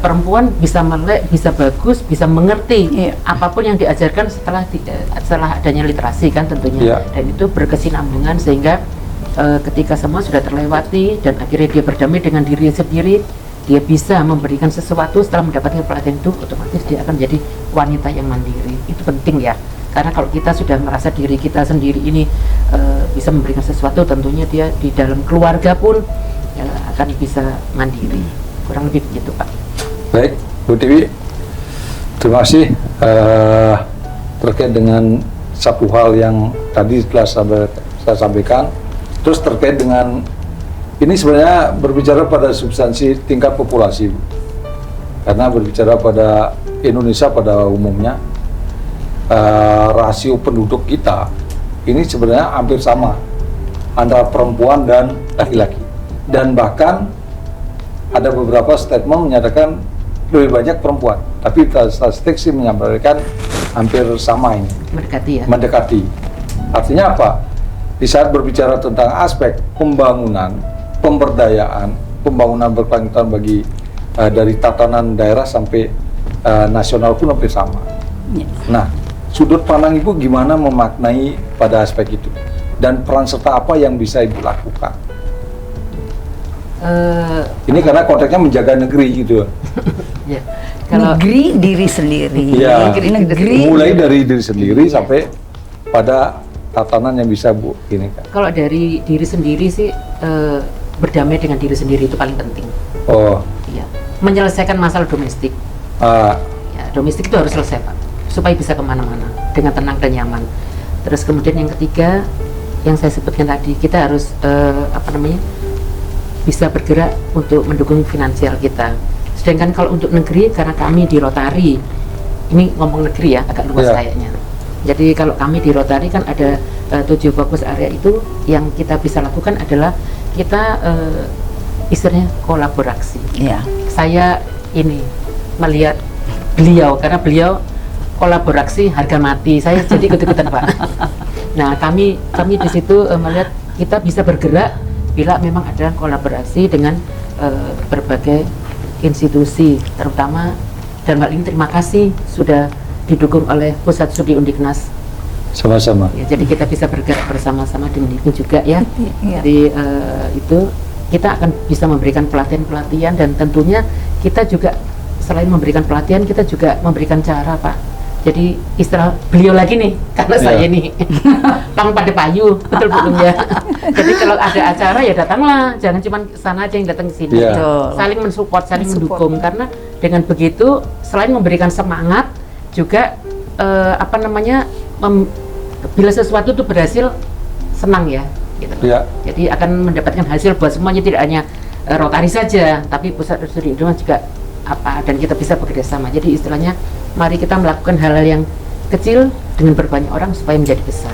perempuan bisa melek, bisa bagus, bisa mengerti apapun yang diajarkan setelah adanya literasi kan tentunya. Dan itu berkesinambungan sehingga ketika semua sudah terlewati dan akhirnya dia berdamai dengan diri sendiri, dia bisa memberikan sesuatu setelah mendapatkan pelatihan itu, otomatis dia akan jadi wanita yang mandiri. Itu penting ya, karena kalau kita sudah merasa diri kita sendiri ini bisa memberikan sesuatu, tentunya dia di dalam keluarga pun akan bisa mandiri. Kurang lebih begitu Pak. Baik, Bu Tiwi, terima kasih terkait dengan satu hal yang tadi telah saya sampaikan, Terus terkait dengan ini sebenarnya berbicara pada substansi tingkat populasi, Bu. Karena berbicara pada Indonesia pada umumnya rasio penduduk kita ini sebenarnya hampir sama antara perempuan dan laki-laki, dan bahkan ada beberapa statement menyatakan lebih banyak perempuan, tapi statistik sih menyampaikan hampir sama ini, Mendekati ya. mendekati. Artinya apa? Di saat berbicara tentang aspek pembangunan, pemberdayaan, pembangunan berkelanjutan bagi dari tatanan daerah sampai nasional pun hampir sama. Nah, sudut pandang Ibu gimana memaknai pada aspek itu? Dan peran serta apa yang bisa Ibu lakukan? Ini karena konteksnya menjaga negeri gitu. Ya. Kalau Negeri diri sendiri. Iya. Negeri. Mulai dari diri sendiri sampai pada tatanan yang bisa Bu ini kan. kalau dari diri sendiri sih berdamai dengan diri sendiri itu paling penting. Oh, Iya. Menyelesaikan masalah domestik. Ya, domestik itu harus selesai Pak, supaya bisa kemana-mana dengan tenang dan nyaman. Terus kemudian yang ketiga, yang saya sebutkan tadi, kita harus bisa bergerak untuk mendukung finansial kita. Sedangkan kalau untuk negeri, karena kami di Rotary, ini ngomong negeri ya, agak luas kayaknya. Jadi kalau kami di Rotary kan ada 7 fokus area itu, yang kita bisa lakukan adalah kita istilahnya kolaborasi. Iya. Saya ini melihat beliau, karena beliau kolaborasi harga mati, saya jadi ikut-ikutan Pak. Nah kami di situ melihat kita bisa bergerak bila memang ada kolaborasi dengan berbagai institusi, terutama dalam hal ini terima kasih sudah didukung oleh Pusat Studi Undiknas. sama-sama. Ya, jadi kita bisa bergerak bersama-sama dengan itu juga ya. Iya. Jadi itu kita akan bisa memberikan pelatihan-pelatihan, dan tentunya kita juga selain memberikan pelatihan, kita juga memberikan cara Pak. Jadi istilah beliau lagi nih, karena saya nih pang pada payu, betul belum ya? Jadi kalau ada acara ya datanglah, jangan cuma sana aja yang datang ke sini. Saling mensupport, saling mendukung, karena dengan begitu selain memberikan semangat juga bila sesuatu itu berhasil, senang ya. Gitu. Jadi akan mendapatkan hasil buat semuanya, tidak hanya Rotary saja, tapi Pusat Studi Undiknas juga dan kita bisa bekerja sama. Jadi istilahnya mari kita melakukan hal-hal yang kecil dengan berbanyak orang supaya menjadi besar.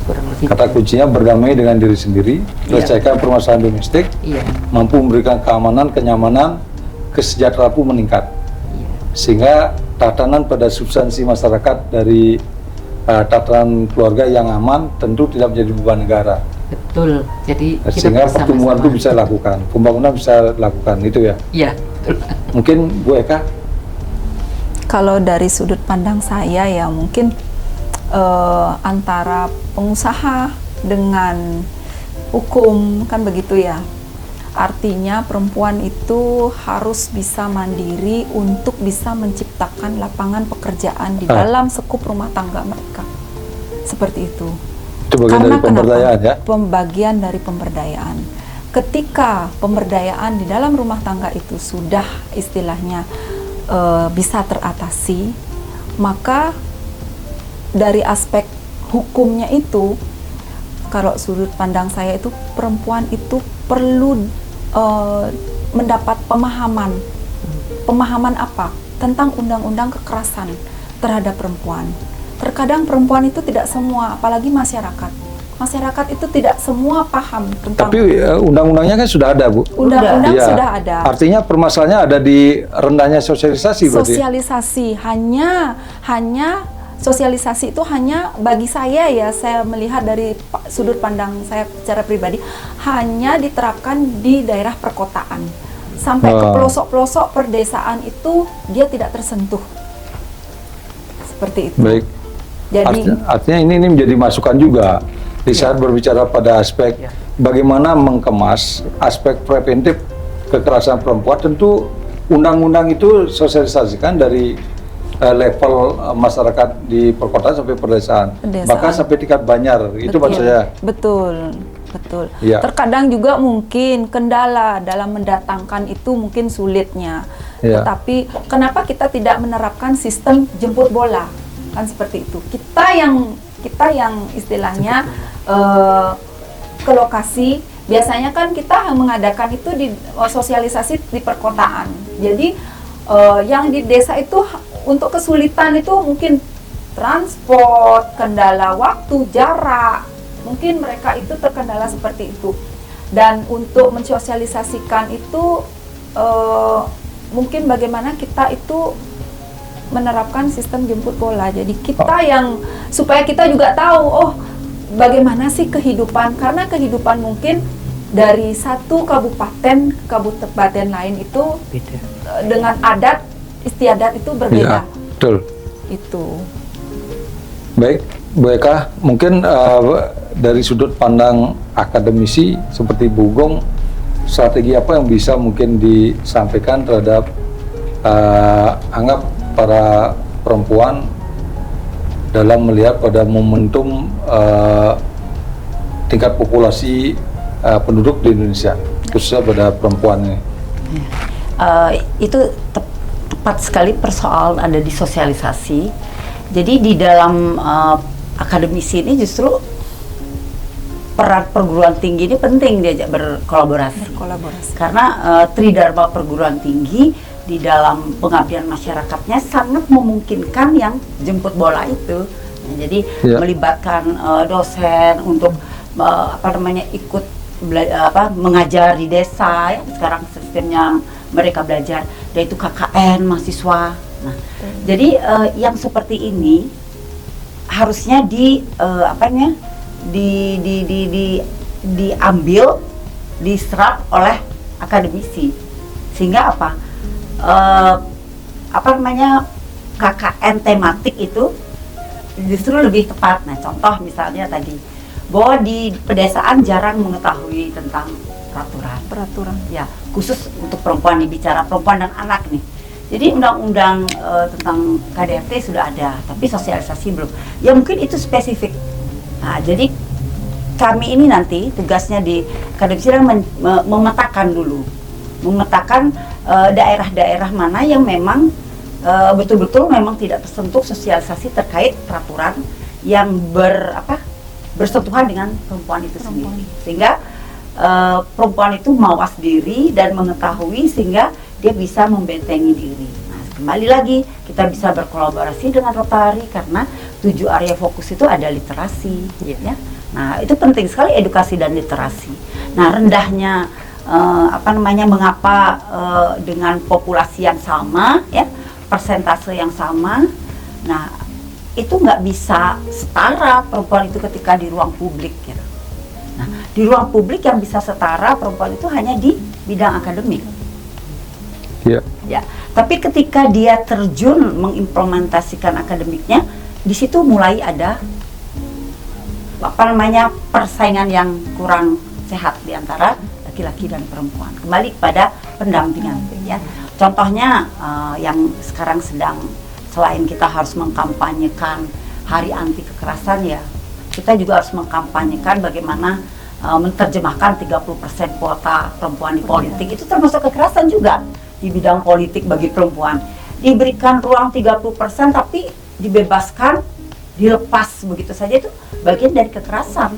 Kurang lebih. Kata kuncinya berdamai dengan diri sendiri, selesaikan permasalahan domestik, mampu memberikan keamanan, kenyamanan, kesejahteraan pun meningkat. Sehingga tatanan pada substansi masyarakat dari tatanan keluarga yang aman tentu tidak menjadi beban negara. Betul. Jadi kita sehingga pertumbuhan itu bisa lakukan, pembangunan bisa lakukan, itu ya. Iya. Mungkin Bu Eka? Kalau dari sudut pandang saya ya mungkin antara pengusaha dengan hukum kan begitu ya. Artinya perempuan itu harus bisa mandiri untuk bisa menciptakan lapangan pekerjaan di dalam sekup rumah tangga mereka. Seperti itu. Itu bagian dari pemberdayaan ya? Pembagian dari pemberdayaan. Ketika pemberdayaan di dalam rumah tangga itu sudah istilahnya bisa teratasi, maka dari aspek hukumnya itu, kalau sudut pandang saya itu perempuan itu perlu mendapat pemahaman apa tentang undang-undang kekerasan terhadap perempuan. Terkadang perempuan itu tidak semua, apalagi masyarakat itu tidak semua paham tentang. Tapi undang-undangnya kan sudah ada Bu. Undang-undang sudah ada. Artinya permasalahannya ada di rendahnya sosialisasi berarti. Sosialisasi hanya sosialisasi itu hanya bagi saya ya, saya melihat dari sudut pandang saya secara pribadi hanya diterapkan di daerah perkotaan. Sampai ke pelosok-pelosok perdesaan itu dia tidak tersentuh. Seperti itu. Baik. Jadi artinya ini menjadi masukan juga di saat berbicara pada aspek bagaimana mengemas aspek preventif kekerasan perempuan. Tentu undang-undang itu sosialisasikan dari level masyarakat di perkotaan sampai pedesaan, bahkan sampai tingkat Banjar. Itu maksud saya. Betul. Ya. Terkadang juga mungkin kendala dalam mendatangkan itu mungkin sulitnya. Tetapi kenapa kita tidak menerapkan sistem jemput bola? Kan seperti itu. Kita yang istilahnya ke lokasi. Biasanya kan kita mengadakan itu di sosialisasi di perkotaan. Jadi yang di desa itu untuk kesulitan itu mungkin transport, kendala waktu, jarak. Mungkin mereka itu terkendala seperti itu. Dan untuk mensosialisasikan itu mungkin bagaimana kita itu menerapkan sistem jemput bola. Jadi kita yang supaya kita juga tahu, oh bagaimana sih kehidupan, karena kehidupan mungkin dari satu kabupaten ke kabupaten lain itu dengan adat istiadat itu berbeda. Ya, betul. Itu. Baik, Bu Eka, mungkin dari sudut pandang akademisi seperti Bu Gong, strategi apa yang bisa mungkin disampaikan terhadap anggap para perempuan dalam melihat pada momentum tingkat populasi penduduk di Indonesia, khususnya pada perempuan ini? Itu tepat sekali persoalan ada di sosialisasi. Jadi di dalam akademisi ini justru peran perguruan tinggi ini penting diajak berkolaborasi. Karena Tridharma perguruan tinggi di dalam pengabdian masyarakatnya sangat memungkinkan yang jemput bola itu. Nah, jadi melibatkan dosen untuk ikut mengajar di desa ya, sekarang sistemnya mereka belajar, yaitu KKN mahasiswa. Nah, jadi yang seperti ini harusnya diambil, diserap oleh akademisi, sehingga KKN tematik itu justru lebih tepat. Nah, contoh misalnya tadi bahwa di pedesaan jarang mengetahui tentang peraturan ya, khusus untuk perempuan, bicara perempuan dan anak nih. Jadi undang-undang tentang KDRT sudah ada, tapi sosialisasi belum. Ya mungkin itu spesifik. Nah, jadi kami ini nanti tugasnya di akademisi memetakan dulu, daerah-daerah mana yang memang betul-betul memang tidak tersentuh sosialisasi terkait peraturan yang bersentuhan dengan perempuan itu sendiri, sehingga perempuan itu mawas diri dan mengetahui sehingga dia bisa membentengi diri. Nah, kembali lagi kita bisa berkolaborasi dengan Rotary karena 7 area fokus itu ada literasi, ya. Nah, itu penting sekali edukasi dan literasi. Nah, rendahnya mengapa dengan populasi yang sama, ya, persentase yang sama, nah itu nggak bisa setara perempuan itu ketika di ruang publik gitu. Nah, di ruang publik yang bisa setara perempuan itu hanya di bidang akademik. Ya, tapi ketika dia terjun mengimplementasikan akademiknya, di situ mulai ada persaingan yang kurang sehat di antara laki-laki dan perempuan. Kembali kepada pendampingan, ya. Contohnya yang sekarang sedang, selain kita harus mengkampanyekan Hari Anti Kekerasan, ya, kita juga harus mengkampanyekan bagaimana menerjemahkan 30% kuota perempuan di politik. Itu termasuk kekerasan juga di bidang politik bagi perempuan. Diberikan ruang 30% tapi dibebaskan, dilepas begitu saja, itu bagian dari kekerasan.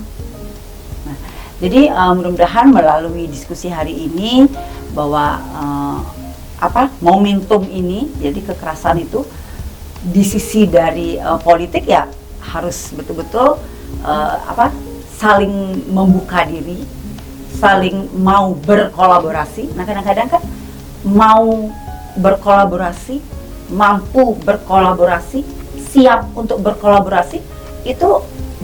Nah, jadi mudah-mudahan melalui diskusi hari ini bahwa momentum ini, jadi kekerasan itu di sisi dari politik ya harus betul-betul saling membuka diri, saling mau berkolaborasi. Nah, kadang-kadang kan mau berkolaborasi, mampu berkolaborasi, siap untuk berkolaborasi itu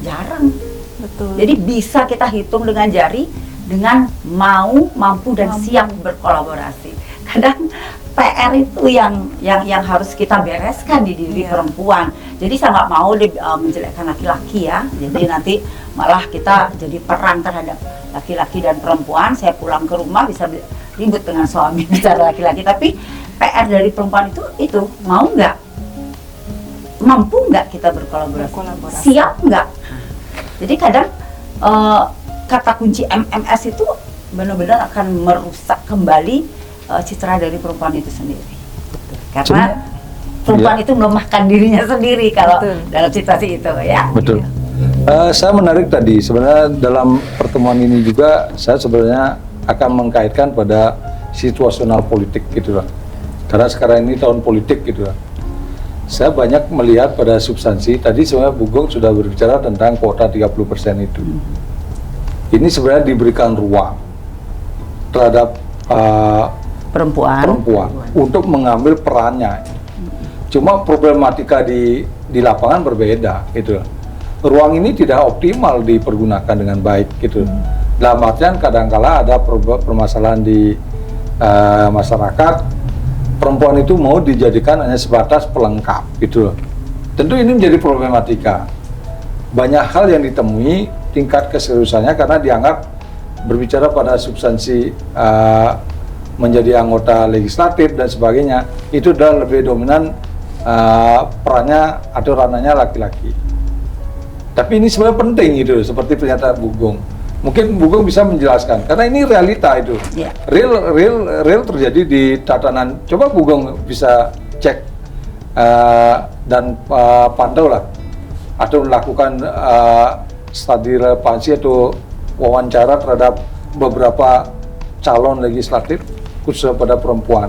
jarang. Betul. Jadi bisa kita hitung dengan jari dengan mau, mampu dan siap berkolaborasi. Kadang PR itu yang harus kita bereskan di diri perempuan. Jadi saya nggak mau menjelekkan laki-laki ya. Jadi nanti malah kita jadi perang terhadap laki-laki dan perempuan. Saya pulang ke rumah bisa ribut dengan suami bicara laki-laki. Tapi PR dari perempuan itu mau nggak, mampu nggak kita berkolaborasi, siap nggak. Jadi kadang kata kunci MMS itu benar-benar akan merusak kembali citra dari perempuan itu sendiri. Karena perempuan itu melemahkan dirinya sendiri kalau dalam situasi itu, ya. Betul. Saya menarik tadi, sebenarnya dalam pertemuan ini juga saya sebenarnya akan mengkaitkan pada situasional politik gitu lah. Karena sekarang ini tahun politik gitu lah. Saya banyak melihat pada substansi, tadi sebenarnya Bu Gong sudah berbicara tentang kuota 30% itu. Ini sebenarnya diberikan ruang terhadap perempuan untuk mengambil perannya. Cuma problematika di lapangan berbeda gitu. Ruang ini tidak optimal dipergunakan dengan baik gitu. Dalam artian kadangkala ada permasalahan di masyarakat, perempuan itu mau dijadikan hanya sebatas pelengkap gitu. Tentu ini menjadi problematika. Banyak hal yang ditemui tingkat keseriusannya karena dianggap berbicara pada substansi menjadi anggota legislatif dan sebagainya, itu adalah lebih dominan perannya atau ranahnya laki-laki. Tapi ini sebenarnya penting gitu, seperti pernyataan Bu Gong. Mungkin Bu Gong bisa menjelaskan, karena ini realita itu, real terjadi di tatanan. Coba Bu Gong bisa cek dan pantau lah, atau melakukan studi relevansi atau wawancara terhadap beberapa calon legislatif khususnya pada perempuan.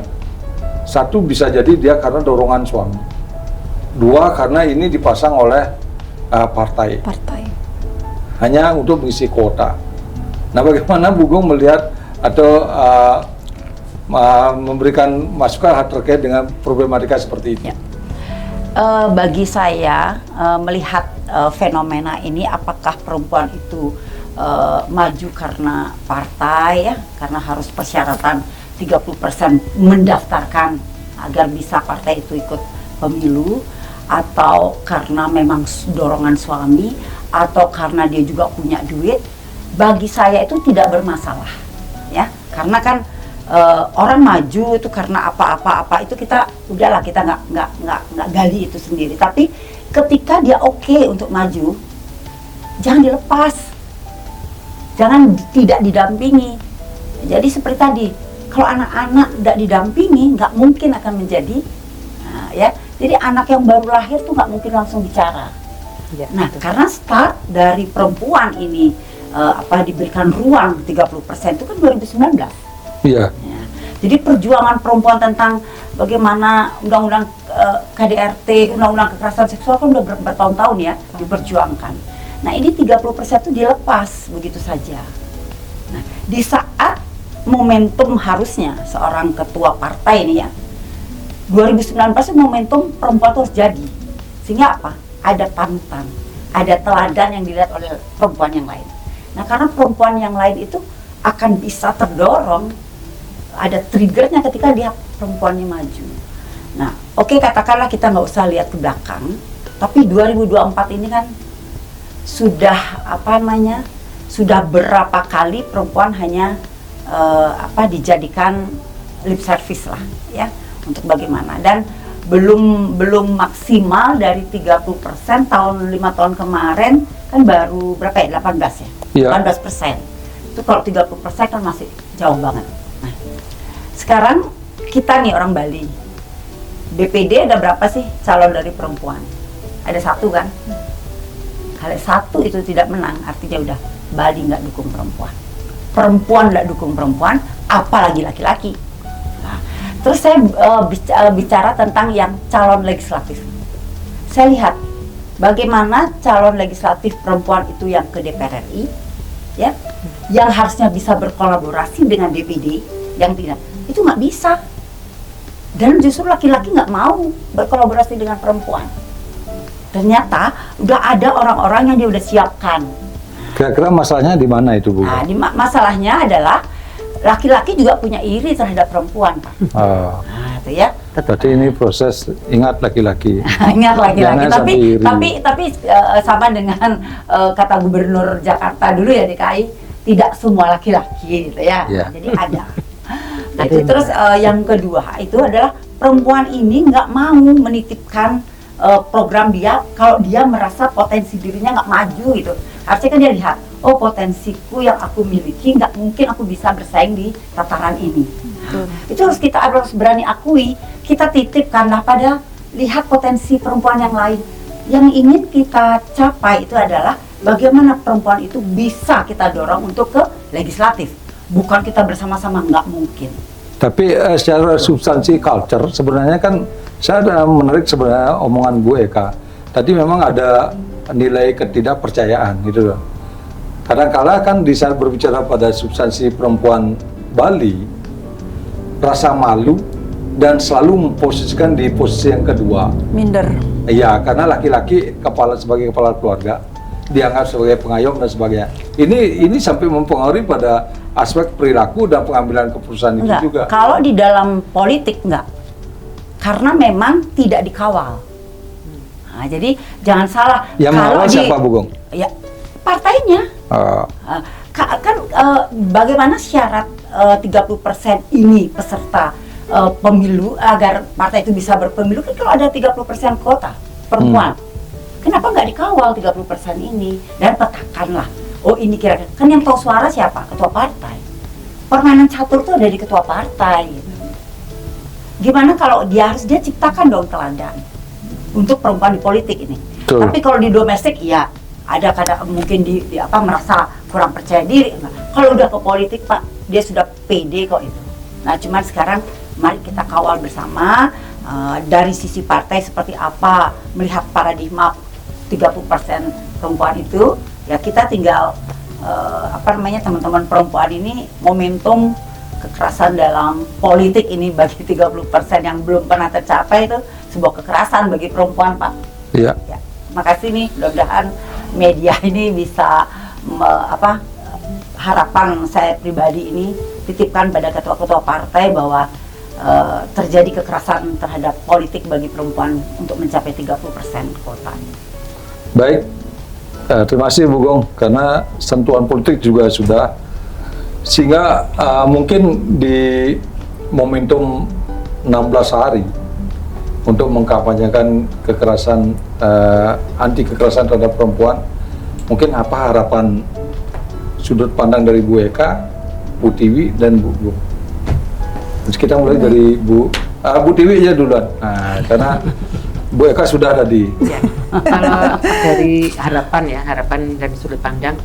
Satu, bisa jadi dia karena dorongan suami. Dua, karena ini dipasang oleh partai hanya untuk mengisi kuota. Nah, bagaimana Bu Gong melihat atau memberikan masukan terkait dengan problematika seperti itu? Bagi saya melihat fenomena ini, apakah perempuan itu maju karena partai ya, karena harus persyaratan 30% mendaftarkan agar bisa partai itu ikut pemilu, atau karena memang dorongan suami, atau karena dia juga punya duit. Bagi saya itu tidak bermasalah ya, karena kan orang maju itu karena apa itu kita udahlah, kita nggak gali itu sendiri. Tapi ketika dia oke untuk maju, jangan dilepas, jangan tidak didampingi. Jadi seperti tadi, kalau anak-anak tidak didampingi, nggak mungkin akan menjadi ya. Jadi anak yang baru lahir tuh nggak mungkin langsung bicara. Ya, nah, karena start dari perempuan ini diberikan ruang 30% itu kan 2019. Iya. Ya. Jadi perjuangan perempuan tentang bagaimana undang-undang KDRT, undang-undang kekerasan seksual kan udah bertahun-tahun ya diperjuangkan. Nah, ini 30% itu dilepas begitu saja. Nah, di saat momentum harusnya seorang ketua partai ini ya, 2019 itu momentum perempuan itu harus jadi. Sehingga apa? Ada panutan, ada teladan yang dilihat oleh perempuan yang lain. Nah, karena perempuan yang lain itu akan bisa terdorong, ada triggernya ketika lihat perempuannya maju. Nah, oke, katakanlah kita nggak usah lihat ke belakang, tapi 2024 ini kan sudah sudah berapa kali perempuan hanya dijadikan lip service lah ya, untuk bagaimana, dan belum maksimal dari 30%. Tahun 5 tahun kemarin kan baru berapa ya, 18 ya, 18%. Itu kalau 30% kan masih jauh banget. Nah, sekarang kita nih orang Bali, BPD ada berapa sih calon dari perempuan? Ada 1 kan? Kalau 1 itu tidak menang, artinya udah Bali nggak dukung perempuan. Perempuan nggak dukung perempuan, apalagi laki-laki. Nah, terus saya bicara tentang yang calon legislatif. Saya lihat bagaimana calon legislatif perempuan itu yang ke DPR RI, ya, yang harusnya bisa berkolaborasi dengan DPD, yang tidak, itu nggak bisa. Dan justru laki-laki nggak mau berkolaborasi dengan perempuan. Ternyata udah ada orang-orang yang dia udah siapkan. Kira-kira masalahnya di mana itu, Bu? Nah, masalahnya adalah laki-laki juga punya iri terhadap perempuan, Pak. Nah, itu ya. Berarti ini proses, ingat laki-laki. Ingat laki-laki. Jangan Tapi sama dengan kata Gubernur Jakarta dulu ya, DKI, tidak semua laki-laki gitu ya. Yeah. Jadi ada. Nah, itu terus yang kedua itu adalah perempuan ini nggak mau menitipkan program dia kalau dia merasa potensi dirinya nggak maju gitu. Harusnya kan dia lihat, oh, potensiku yang aku miliki nggak mungkin aku bisa bersaing di tataran ini. Nah, itu kita harus berani akui. Kita titipkanlah pada lihat potensi perempuan yang lain. Yang ingin kita capai itu adalah bagaimana perempuan itu bisa kita dorong untuk ke legislatif. Bukan kita bersama-sama, nggak mungkin. Tapi secara substansi culture sebenarnya kan saya ada menarik sebenarnya omongan Bu Eka. Tadi memang ada nilai ketidakpercayaan gitu loh. Kadang-kala kan di saat berbicara pada substansi perempuan Bali, rasa malu dan selalu memposisikan di posisi yang kedua. Minder. Iya, karena laki-laki sebagai kepala keluarga dianggap sebagai pengayom dan sebagainya. Ini sampai mempengaruhi pada aspek perilaku dan pengambilan keputusan itu Enggak. juga. Kalau di dalam politik enggak. Karena memang tidak dikawal. Nah, jadi jangan salah. Yang kalau mengawal siapa, Bu Gong? Ya, partainya. Bagaimana syarat 30% ini peserta pemilu agar partai itu bisa berpemilu, kan kalau ada 30% kuota perempuan. Kenapa nggak dikawal 30% ini dan petakanlah. Oh ini kira-kira, kan yang tahu suara siapa? Ketua partai. Permainan catur itu ada di ketua partai. Gitu. Gimana kalau dia ciptakan dong teladan untuk perempuan di politik ini. Betul. Tapi kalau di domestik ya ada kadang mungkin merasa kurang percaya diri. Nah, kalau udah ke politik Pak, dia sudah pede kok itu. Nah cuman sekarang mari kita kawal bersama dari sisi partai seperti apa, melihat paradigma 30% perempuan itu, ya kita tinggal teman-teman perempuan ini momentum kekerasan dalam politik ini bagi 30% yang belum pernah tercapai itu sebuah kekerasan bagi perempuan Pak. Iya. Ya, makasih nih, mudah-mudahan media ini bisa harapan saya pribadi ini titipkan pada ketua-ketua partai bahwa terjadi kekerasan terhadap politik bagi perempuan untuk mencapai 30% kuota. Baik, terima kasih Bu Gong, karena sentuhan politik juga sudah, sehingga mungkin di momentum 16 hari untuk mengkampanyekan kekerasan, anti kekerasan terhadap perempuan, mungkin apa harapan sudut pandang dari Bu Eka, Bu Tiwi, dan Bu Gong? Terus kita mulai dari Bu Tiwi aja duluan, karena Bu Eka sudah ada di... Ya. Kalau dari harapan dari sudut pandang,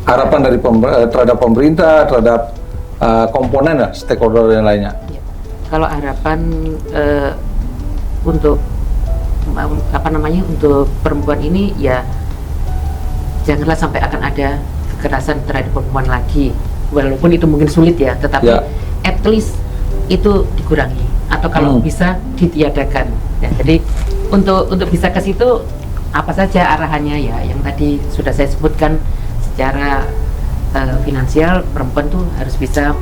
harapan dari terhadap pemerintah, terhadap komponen lah, stakeholder yang lainnya. ya. Kalau harapan untuk untuk perempuan ini, ya janganlah sampai akan ada kekerasan terhadap perempuan lagi, walaupun itu mungkin sulit ya, tetapi Ya. at least itu dikurangi atau kalau bisa ditiadakan. Ya, jadi untuk bisa ke situ apa saja arahannya, ya yang tadi sudah saya sebutkan, secara finansial perempuan tuh harus bisa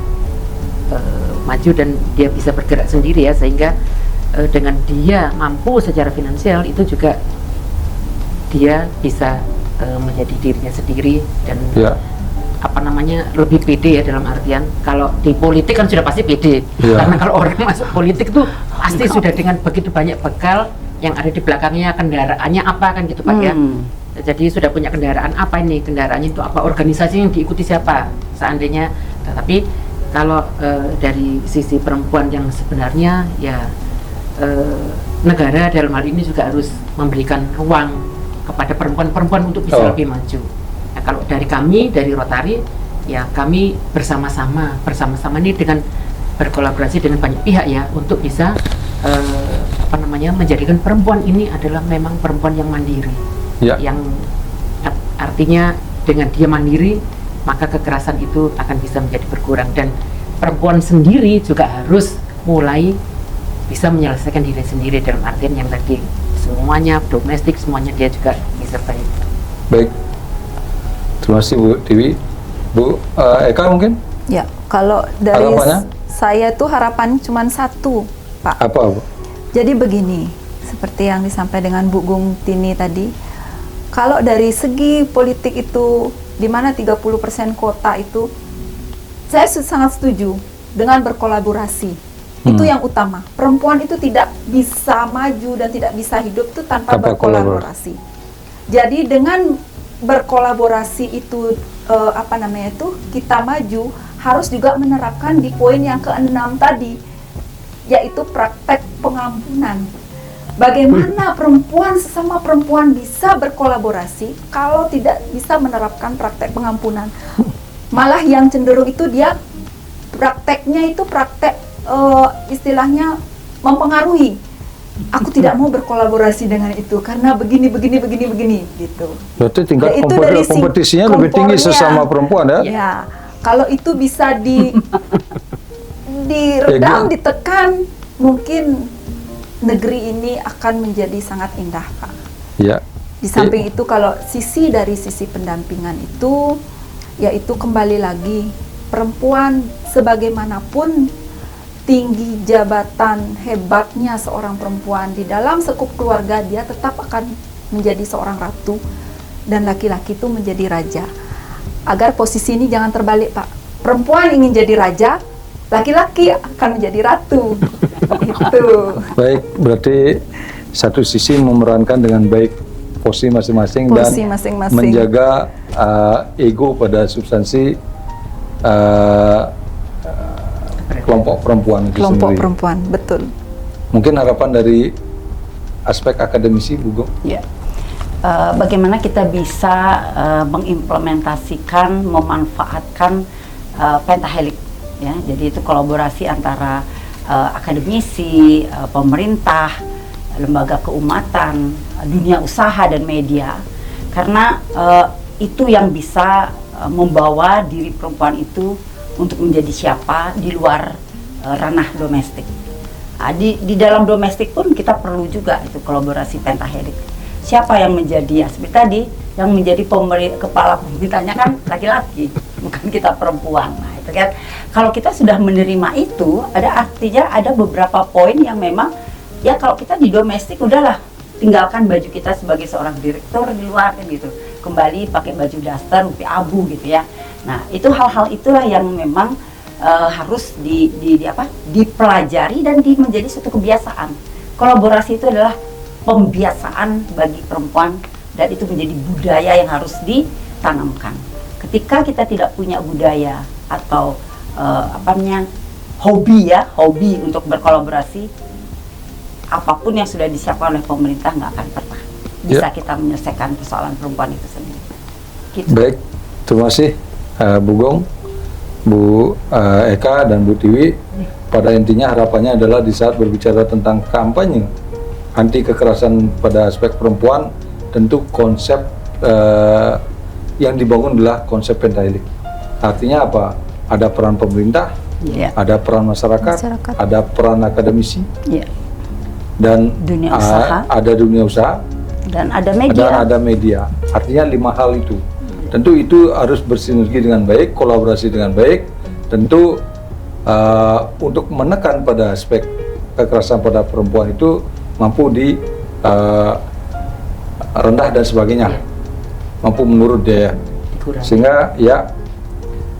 maju dan dia bisa bergerak sendiri ya, sehingga dengan dia mampu secara finansial itu juga dia bisa menjadi dirinya sendiri dan lebih pede ya, dalam artian kalau di politik kan sudah pasti pede karena kalau orang masuk politik tuh pasti sudah dengan begitu banyak bekal yang ada di belakangnya, kendaraannya apa kan gitu Pak ya. Jadi sudah punya kendaraan apa ini, kendaraannya itu apa, organisasi yang diikuti siapa seandainya. Tapi kalau dari sisi perempuan yang sebenarnya ya negara dalam hal ini juga harus memberikan ruang kepada perempuan-perempuan untuk bisa lebih maju. Nah, kalau dari kami, dari Rotary, ya kami bersama-sama ini dengan berkolaborasi dengan banyak pihak ya, untuk bisa menjadikan perempuan ini adalah memang perempuan yang mandiri, yang artinya dengan dia mandiri maka kekerasan itu akan bisa menjadi berkurang, dan perempuan sendiri juga harus mulai bisa menyelesaikan diri sendiri, dalam artian yang tadi semuanya domestik, semuanya dia juga bisa baik. Baik, terima kasih Bu Tiwi. Bu Eka mungkin? Ya, kalau dari Harapannya? saya tuh harapan cuma satu, Pak. Apa Bu? Jadi begini, seperti yang disampaikan dengan Bu Gung Tini tadi, kalau dari segi politik itu, di mana 30% kota itu, saya sangat setuju dengan berkolaborasi. Itu yang utama. Perempuan itu tidak bisa maju dan tidak bisa hidup itu tanpa berkolaborasi. Jadi dengan berkolaborasi itu kita maju, harus juga menerapkan di poin yang ke-6 tadi, yaitu praktek pengampunan. Bagaimana perempuan sesama perempuan bisa berkolaborasi kalau tidak bisa menerapkan praktek pengampunan? Malah yang cenderung itu dia prakteknya itu praktek istilahnya mempengaruhi. Aku tidak mau berkolaborasi dengan itu karena begini gitu. Berarti tingkat Ya, itu dari kompetisinya lebih tinggi kompornya. sesama perempuan ya? Ya, kalau itu bisa diredam, ditekan, mungkin negeri ini akan menjadi sangat indah, Pak. Ya. Di samping itu kalau dari sisi pendampingan itu, yaitu kembali lagi perempuan sebagaimanapun tinggi jabatan hebatnya seorang perempuan di dalam sekup keluarga, dia tetap akan menjadi seorang ratu dan laki-laki itu menjadi raja. Agar posisi ini jangan terbalik, Pak. Perempuan ingin jadi raja, laki-laki akan menjadi ratu. Itu. Baik, berarti satu sisi memerankan dengan baik posisi masing-masing dan menjaga ego pada substansi kelompok perempuan itu Kelompok sendiri. perempuan, betul. Mungkin harapan dari aspek akademisi, Bu Gong? Ya. Bagaimana kita bisa mengimplementasikan, memanfaatkan pentahelix, ya. Jadi itu kolaborasi antara akademisi, pemerintah, lembaga keumatan, dunia usaha dan media, karena itu yang bisa membawa diri perempuan itu untuk menjadi siapa di luar ranah domestik. Di dalam domestik pun kita perlu juga itu kolaborasi pentahelix. Siapa yang menjadi, ya seperti tadi, yang menjadi kepala pemerintahnya kan laki-laki, bukan kita perempuan. Nah, itu kan, kalau kita sudah menerima itu, ada artinya ada beberapa poin yang memang, ya kalau kita di domestik udahlah, tinggalkan baju kita sebagai seorang direktur di luar kan gitu, kembali pakai baju daster, rupi abu gitu ya. Nah, itu hal-hal itulah yang memang harus dipelajari dan menjadi suatu kebiasaan. Kolaborasi itu adalah pembiasaan bagi perempuan dan itu menjadi budaya yang harus ditanamkan. Ketika kita tidak punya budaya atau hobi untuk berkolaborasi, apapun yang sudah disiapkan oleh pemerintah nggak akan pernah bisa kita menyelesaikan persoalan perempuan itu sendiri. Gitu. Baik, terima kasih Bu Gong, Bu Eka dan Bu Tiwi. Pada intinya harapannya adalah di saat berbicara tentang kampanye anti kekerasan pada aspek perempuan, tentu konsep yang dibangun adalah konsep pentahelix. Artinya apa? Ada peran pemerintah, ada peran masyarakat, ada peran akademisi, dan dunia usaha, ada dunia usaha, dan ada media. Dan ada media. Artinya 5 hal itu. Tentu itu harus bersinergi dengan baik, kolaborasi dengan baik. Tentu untuk menekan pada aspek kekerasan pada perempuan itu mampu di rendah dan sebagainya, mampu menurut dia, sehingga ya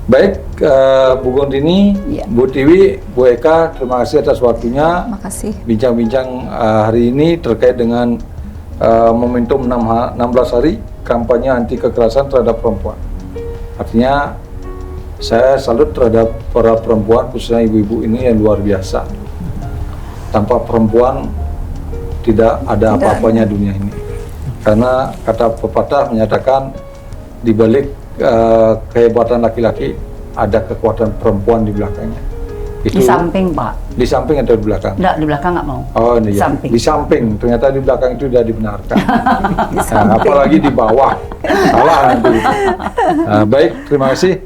baik. Bu Gondini, Bu Tiwi, Bu Eka, terima kasih atas waktunya. Terima kasih. Bincang-bincang hari ini terkait dengan momentum 16 hari kampanye anti kekerasan terhadap perempuan. Artinya saya salut terhadap para perempuan, khususnya ibu-ibu ini yang luar biasa. Tanpa perempuan tidak ada apa-apanya dunia ini. Karena kata pepatah menyatakan di balik kehebatan laki-laki ada kekuatan perempuan di belakangnya. Itu di samping, Pak. Di samping atau di belakang? Enggak, di belakang nggak mau. Oh iya. Samping. Di samping. Ternyata di belakang itu sudah dibenarkan. Nah, apalagi di bawah. Salah nanti. Baik, terima kasih.